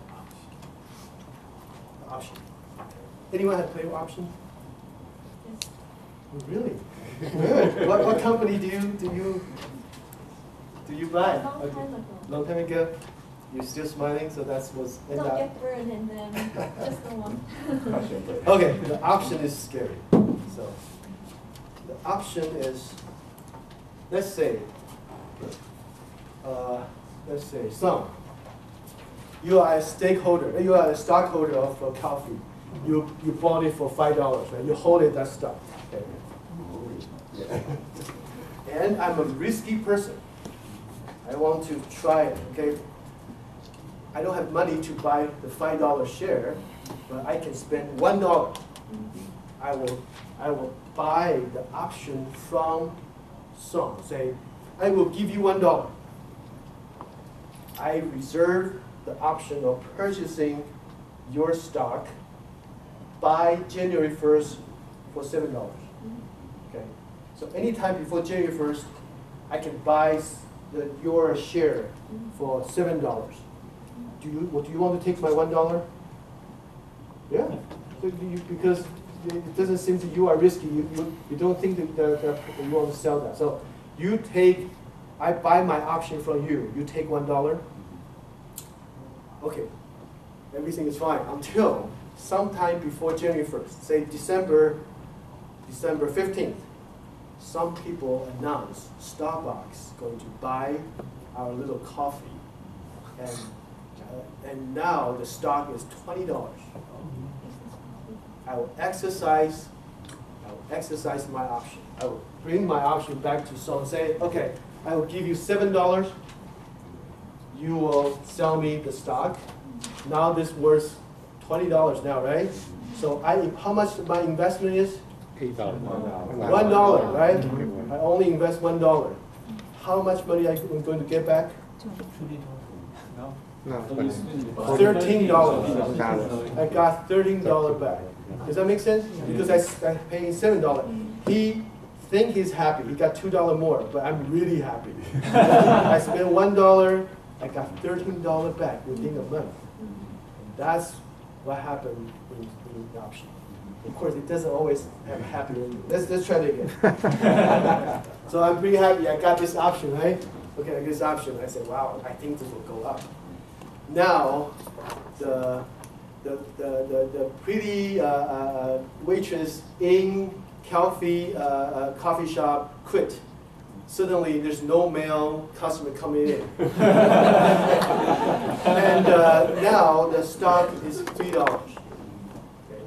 part. The option. Anyone have played with option? Yes. Oh, really? Good. What company do you buy? Long Okay. time ago. Long time ago. You're still smiling, so that's what's in Don't that. get burned and then just the one. Okay, the option is scary. So the option is, let's say, Song, you are a stakeholder, you are a stockholder of coffee. You bought it for $5, right? You hold it, that stock. Okay. Yeah. And I'm a risky person. I want to try it, okay? I don't have money to buy the $5 share, but I can spend $1. I will buy the option from Song. Say, I will give you $1. I reserve the option of purchasing your stock by January 1st for $7. Okay. So anytime before January 1st, I can buy your share for $7. Do you want to take my $1? Yeah, because it doesn't seem that you are risky. You don't think that you want to sell that. So I buy my option from you. You take $1. Okay, everything is fine until sometime before January 1st, say December 15th. Some people announce Starbucks going to buy our little coffee, and now the stock is $20. I will exercise my option. I will bring my option back to Song and say, okay, I will give you $7. You will sell me the stock. Now this worth $20 now, right? So how much my investment is? $8. $1, right? I only invest $1. How much money I'm going to get back? No. $13. I got $13 back. Does that make sense? Because I paid $7. He think he's happy. He got $2 more, but I'm really happy. I spent $1. I got $13 back within a month. And that's what happened in the option. Of course, it doesn't always have a happy ending. Let's try it again. So I'm pretty happy I got this option, right? Okay, I get this option. I said, wow, I think this will go up. Now, the pretty waitress in coffee shop quit. Suddenly, there's no male customer coming in. And now the stock is $3. Okay.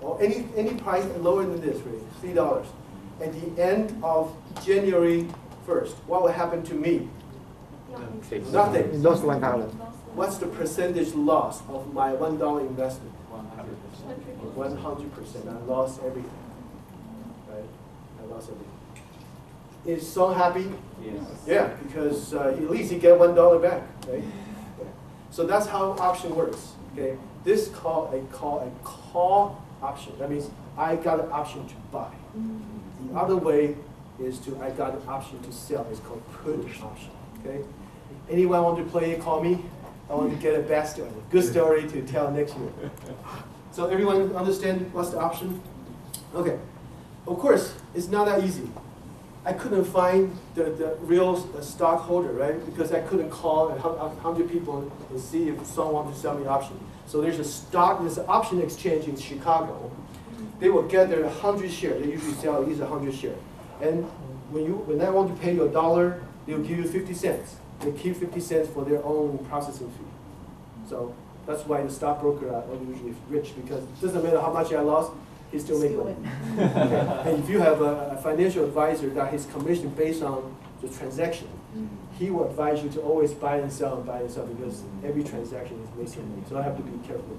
Or any price lower than this, really, $3. At the end of January 1st, what will happen to me? Nothing. You lost $1. What's the percentage loss of my $1 investment? 100%. I lost everything. Right? I lost everything. Is Song happy? Yes. Yeah, because at least he get $1 back, right? Yeah. So that's how option works. Okay, this call option. That means I got an option to buy. The other way is I got an option to sell. It's called put option. Okay. Anyone want to play it? Call me. I want to get a bad story, good story to tell next year. So everyone understand what's the option? Okay. Of course, it's not that easy. I couldn't find the real stockholder, right? Because I couldn't call 100 people and see if someone wanted to sell me option. So there's an option exchange in Chicago. They will gather 100 shares. They usually sell at least 100 shares. And when they want to pay you $1, they'll give you 50 cents. They keep 50 cents for their own processing fee. So that's why the stockbroker are usually rich, because it doesn't matter how much I lost, he still makes money. Okay. And if you have a financial advisor that his commission based on the transaction, he will advise you to always buy and sell, because every transaction is making money. So I have to be careful.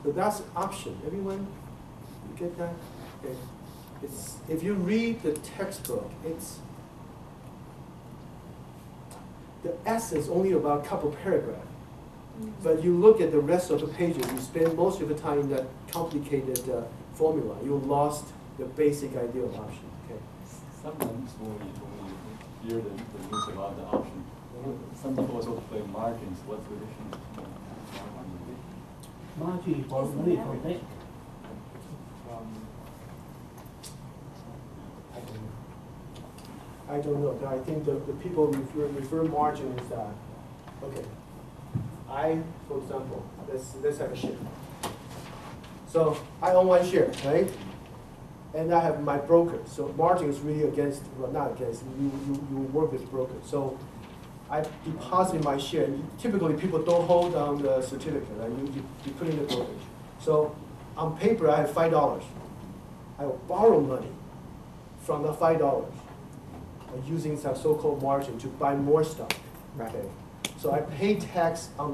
So that's option. Everyone, you get that? Okay. If you read the textbook, the essence only about a couple paragraphs. But you look at the rest of the pages, you spend most of the time in that complicated formula. You lost the basic idea of option. Okay. Sometimes when you hear the news about the option, some people also play margins. What's the difference? Margin for money for bank. I don't know. I think the people refer margin is that, okay, for example, let's have a share. So I own one share, right? And I have my broker. So margin is really against, well, not against, you work with broker. So I deposit my share. Typically people don't hold on the certificate, right? You put in the brokerage. So on paper I have $5. I will borrow money from the $5. Using some so-called margin to buy more stock. Right. Okay. So I pay tax on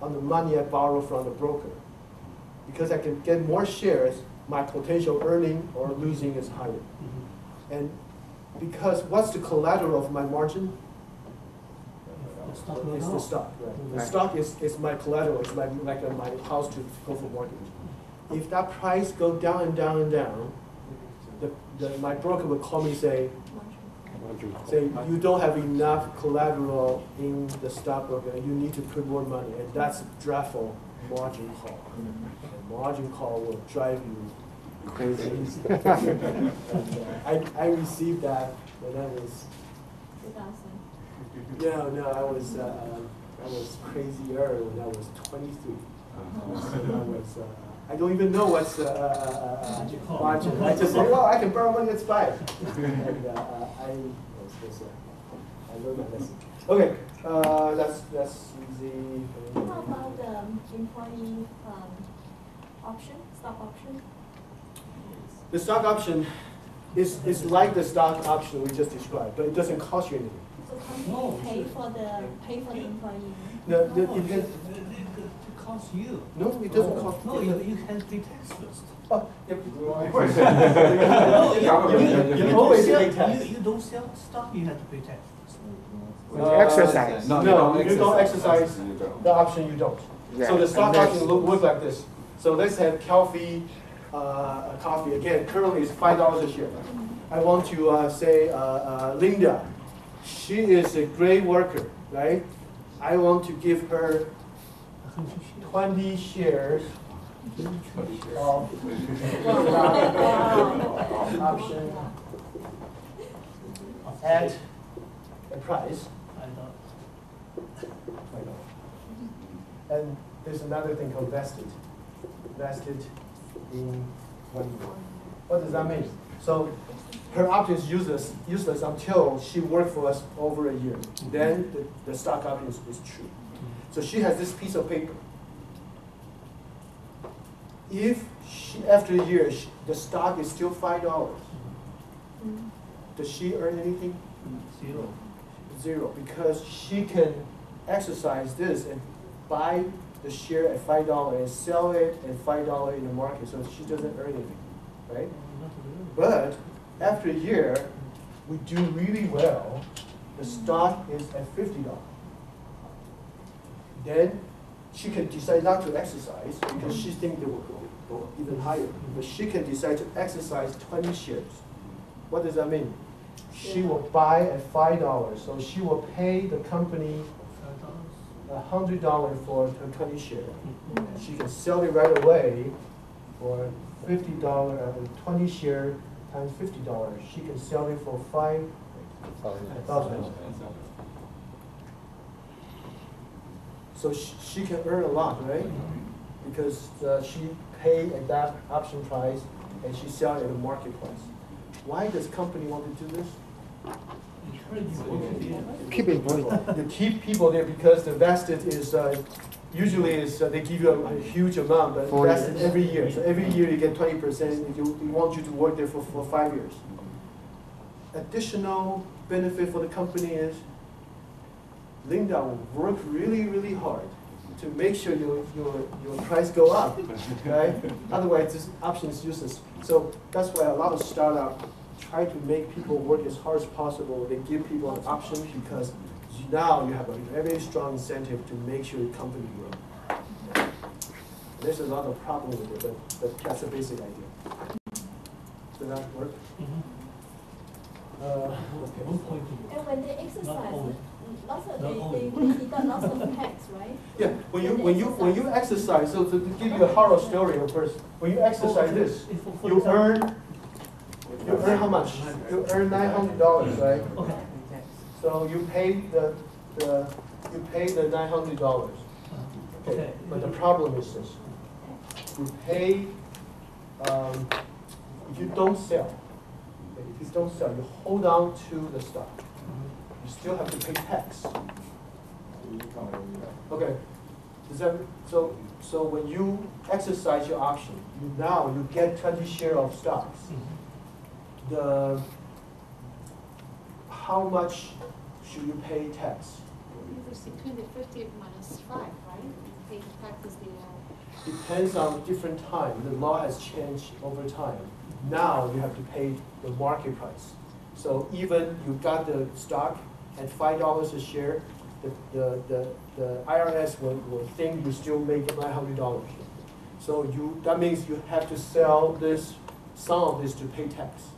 the money I borrow from the broker. Because I can get more shares, my potential earning or losing is higher. And because what's the collateral of my margin? It's the stock. Right. The stock is my collateral. It's like my house to go for mortgage. If that price goes down and down and down, my broker will call me and say, you don't have enough collateral in the stockbroker, and you need to put more money, and that's a dreadful margin call. And margin call will drive you crazy. And, I received that when I was 2000. No, I was crazier when I was 23. So I don't even know what's margin. I just say, well, I can borrow money, let's buy it. And I learned my lesson. Okay, that's easy. How about the employee option, stock option? The stock option is like the stock option we just described, but it doesn't cost you anything. So company pay for the employee. No, It costs you. No, it doesn't cost. No, you can pay tax first. Oh, yeah, of course. You always pay tax. You don't sell stock, you have to pay tax first. Exercise. No, you don't exercise the option, you don't. Yeah. So the stock option look like this. So let's have coffee again. Currently it's $5 a share. I want to say Linda. She is a great worker, right? I want to give her 20 shares option at a price. And there's another thing called vested. Vested in 1 year. What does that mean? So her option is useless until she worked for us over a year. Then the stock option is true. So she has this piece of paper. If after a year the stock is still $5, does she earn anything? Zero. Zero, because she can exercise this and buy the share at $5 and sell it at $5 in the market, so she doesn't earn anything, right? But after a year, we do really well. The stock is at $50. Then she can decide not to exercise because she thinks they will go even higher. But she can decide to exercise 20 shares. What does that mean? She will buy at $5, so she will pay the company $100 for her 20 shares. She can sell it right away for $50, 20 shares times $50. She can sell it for $5,000. So she can earn a lot, right? Because she paid at that option price and she sells it at the market price. Why does company want to do this? Keep employing. You keep people there because the vested is usually they give you a huge amount, but vested every year. So every year you get 20%. You want you to work there for 5 years. Additional benefit for the company is Linda will work really, really hard to make sure your price go up, right? Otherwise, this option is useless. So that's why a lot of startups try to make people work as hard as possible. They give people an option because now you have a very strong incentive to make sure your company grows. There's a lot of problems with it, but that's the basic idea. Does that work? Okay. And when they exercise, lots of they deduct lots of tax, right? Yeah, when you exercise, so to give you a horror story first, when you exercise this, you earn how much? You earn $900, right? Okay. So you pay the $900. Okay. But the problem is this: you pay if you don't sell. If you don't sell, you hold on to the stock. You still have to pay tax. Okay. Is that so? So when you exercise your option, you get 20 shares of stocks. How much should you pay tax? It's between the 50 minus 5, right? Pay tax is the. Depends on different time. The law has changed over time. Now you have to pay the market price. So even you got the stock at $5 a share, the IRS will think you still make $900. So that means you have to sell some of this to pay tax.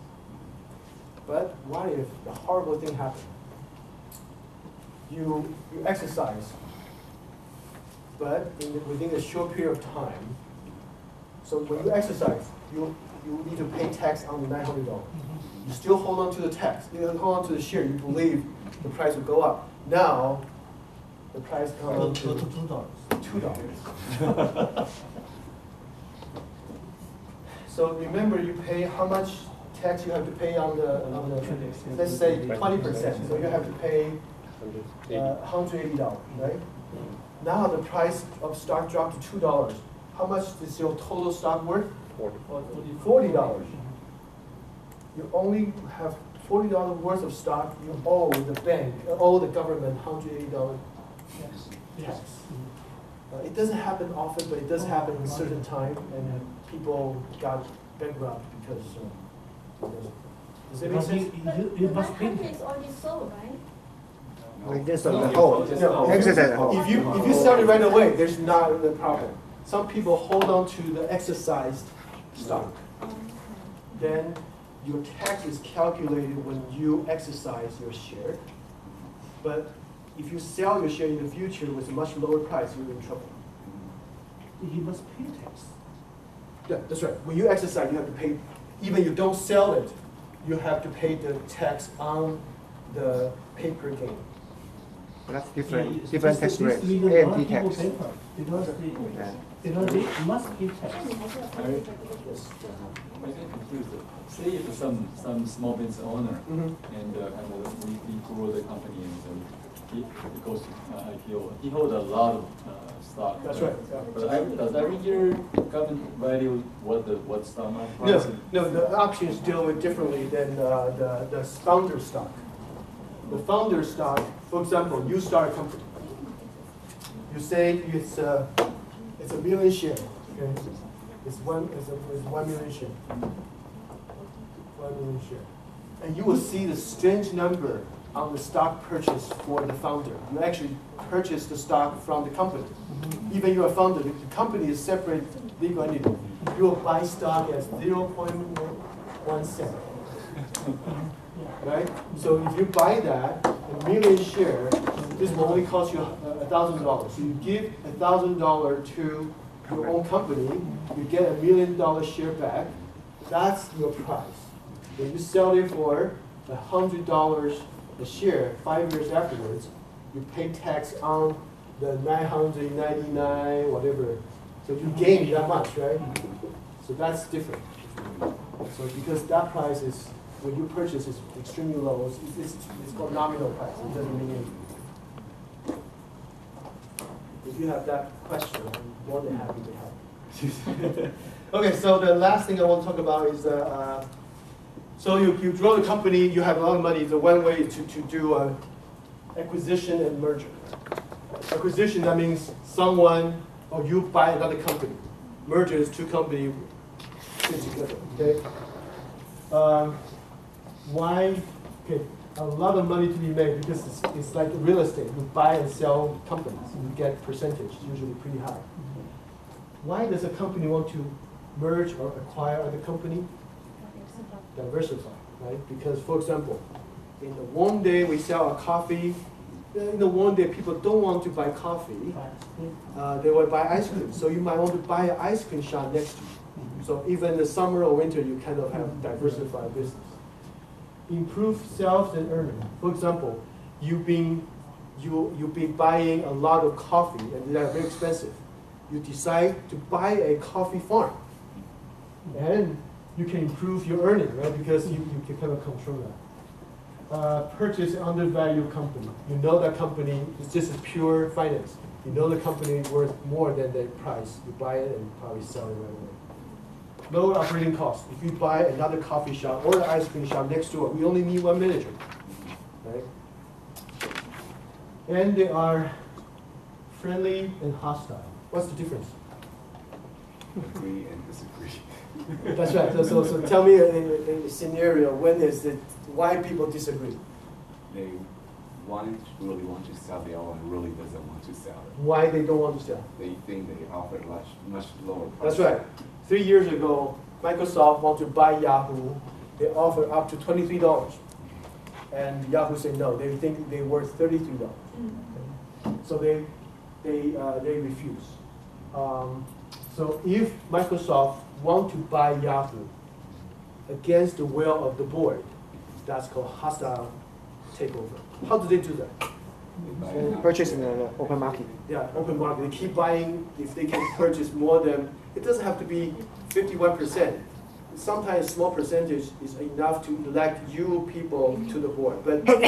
But what if the horrible thing happens? You exercise, but within a short period of time. So when you exercise, you need to pay tax on the $900. You still hold on to the tax. You hold on to the share. You believe the price will go up. Now, the price comes to $2. So remember, you pay how much tax you have to pay on the let's say 20%. So you have to pay $180, right? Now the price of stock dropped to $2. How much is your total stock worth? $40. You only have $40 worth of stock. You owe the bank, owe the government $180 tax. It doesn't happen often, but it does happen in a certain time, and people got bankrupt because. Does that make sense? But the 100 is already sold, right? Like this on the whole. Exercise the whole. If you sell it right away, there's not the problem. Some people hold on to the exercised stock. Then your tax is calculated when you exercise your share. But if you sell your share in the future with a much lower price, you're in trouble. You must pay tax. Yeah, that's right. When you exercise, you have to pay, even you don't sell it, you have to pay the tax on the paper gain. That's Yeah, different tax this rates, reason A why and D people tax. pay for it, because Yeah. they must pay tax. I get confused. Say if some small business owner Mhm. and we grow the company and he goes to IPO. He holds a lot of stock. That's right. Yeah. But does every year government value what stock market No, price? no, the options deal with differently than the founder stock. The founder stock, for example, you start a company. You say it's a million share. Okay? It's 1 million share. 1 million share. And you will see the strange number on the stock purchase for the founder. You actually purchase the stock from the company. Even you're a founder, the company is separate legal entity. You will buy stock as 0.1 cent. Right? So if you buy that, a million share, this will only cost you $1,000. So you give $1,000 to your own company, you get $1 million share back. That's your price. When you sell it for $100 a share 5 years afterwards, you pay tax on the 999, whatever. So you gain that much, right? So that's different. So because that price is, when you purchase, is extremely low. It's called nominal price. It doesn't mean anything. If you have that question, I'm more than happy to help. Okay, so the last thing I want to talk about is so you grow the company, you have a lot of money. The one way is to do acquisition and merger. Acquisition, that means someone, or you buy another company. Merger is two companies fit together, okay? Why? Okay, a lot of money to be made because it's like real estate. You buy and sell companies. You get percentage, usually pretty high. Why does a company want to merge or acquire other company? Diversify, right? Because, for example, in the one day we sell a coffee, in the one day people don't want to buy coffee, they will buy ice cream. So you might want to buy an ice cream shop next to you. So even in the summer or winter, you kind of have diversified business. Improve sales and earning. For example, you've been buying a lot of coffee and they're very expensive. You decide to buy a coffee farm, and you can improve your earning, right? Because you can kind of control that. Purchase an undervalued company. You know that company is just a pure finance. You know the company is worth more than the price. You buy it and probably sell it right away. Lower operating costs. If you buy another coffee shop or an ice cream shop next door, we only need one manager, right? And they are friendly and hostile. What's the difference? Agree and disagree. That's right. So tell me a scenario when is it, why people disagree? They really want to sell, the other one really doesn't want to sell it. Why they don't want to sell? They think they offer much lower price. That's right. 3 years ago, Microsoft wanted to buy Yahoo. They offered up to $23. And Yahoo said no. They think they're worth $33. Okay. So they refuse. So if Microsoft want to buy Yahoo against the will of the board, that's called hostile takeover. How do they do that? Purchase in the open market. Yeah, open market. They keep buying if they can purchase more than, it doesn't have to be 51%. Sometimes small percentage is enough to elect you people to the board, but the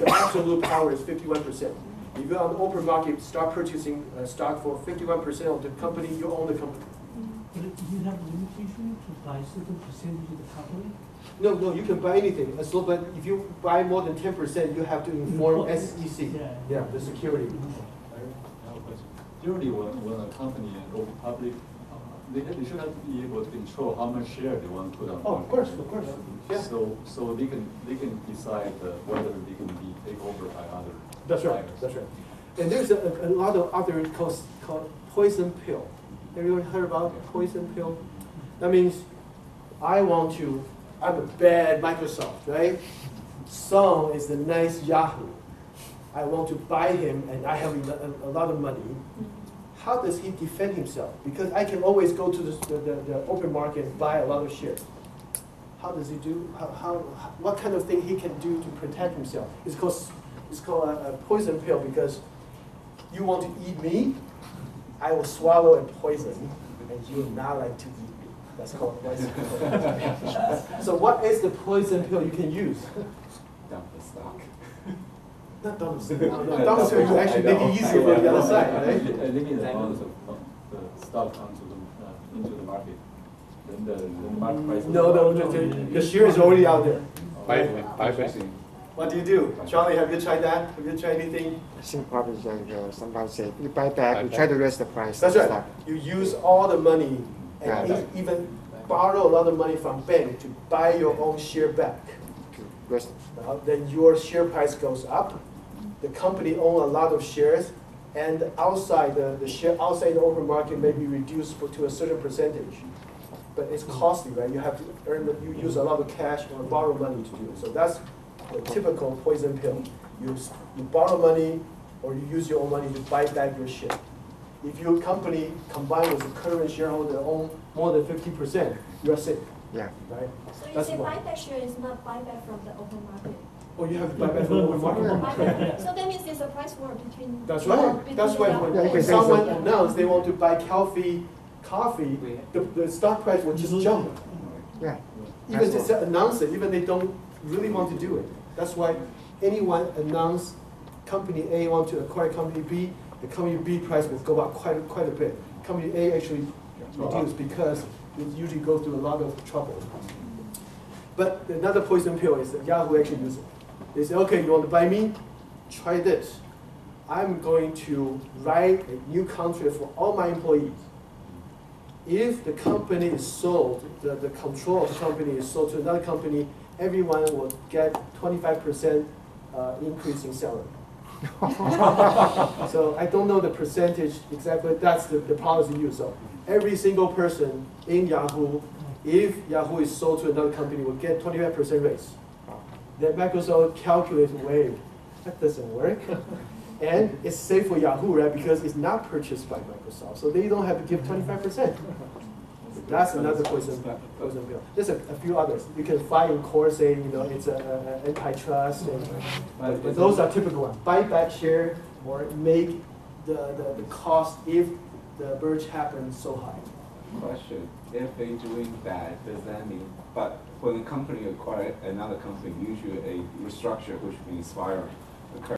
absolute power is 51%. If you're on the open market, start purchasing stock for 51% of the company, you own the company. But you have a limitation to buy certain percentage of the company? No, you can buy anything. But if you buy more than 10%, you have to inform SEC. Yeah, the security. Usually when a company goes public, they should have to be able to control how much share they want to put on. Oh, of course. Yeah. So they can decide whether they can be taken over by other. That's right. And there's a lot of other called poison pill. Have you ever heard about poison pill? That means I'm a bad Microsoft, right? Song is the nice Yahoo. I want to buy him and I have a lot of money. how does he defend himself? Because I can always go to the open market and buy a lot of shares. How does he do? What kind of thing he can do to protect himself? It's called a poison pill because you want to eat me, I will swallow a poison, and you will not like to eat me. That's called poison pill. So what is the poison pill you can use? Dump the stock. Not dump the stock. No, dump the stock is actually make it easier for the other side, right? Limit the amount of the stock into the market. Then the market price. No, the share is already out there. Buyback. What do you do? Charlie, have you tried that? Have you tried anything? I think probably like somebody say, you buy back, you try to raise the price. That's right. You use all the money and Yeah. even borrow a lot of money from bank to buy your own share back. Raise- Then your share price goes up. The company owns a lot of shares, and outside the share outside the open market may be reduced to a certain percentage. But it's costly, right? You have to you use a lot of cash or borrow money to do it. So that's the typical poison pill. You borrow money or you use your own money to buy back your share. If your company combined with the current shareholder own more than 50%, you are safe, Yeah. right? So you That's say why. buyback share is not buyback from the open market. Or you have to buy back from the open market. Buyback. So that means there's a price war between. That's right. between That's why the when companies. someone announced they want to buy coffee, the stock price will just jump. Yeah. Even just announce it, even they don't really want to do it. That's why anyone announce company A want to acquire company B, the company B price will go up quite a bit. Company A actually reduce because it usually goes through a lot of trouble. But another poison pill is that Yahoo actually uses it. They say, okay, you want to buy me? Try this. I'm going to write a new contract for all my employees. If the company is sold, the control of the company is sold to another company, everyone will get 25% increase in salary. So I don't know the percentage exactly, but that's the policy used. So every single person in Yahoo, if Yahoo is sold to another company, will get 25% raise. Then Microsoft calculates, wait, that doesn't work. And it's safe for Yahoo, right? Because it's not purchased by Microsoft. So they don't have to give 25%. That's another poison pill. There's a few others. You can file in court saying, it's an antitrust. But those are typical ones. Buy back share or make the cost if the merge happens so high. Question, if they're doing that, does that mean, but when a company acquires another company, usually a restructure, which means firing, occurs.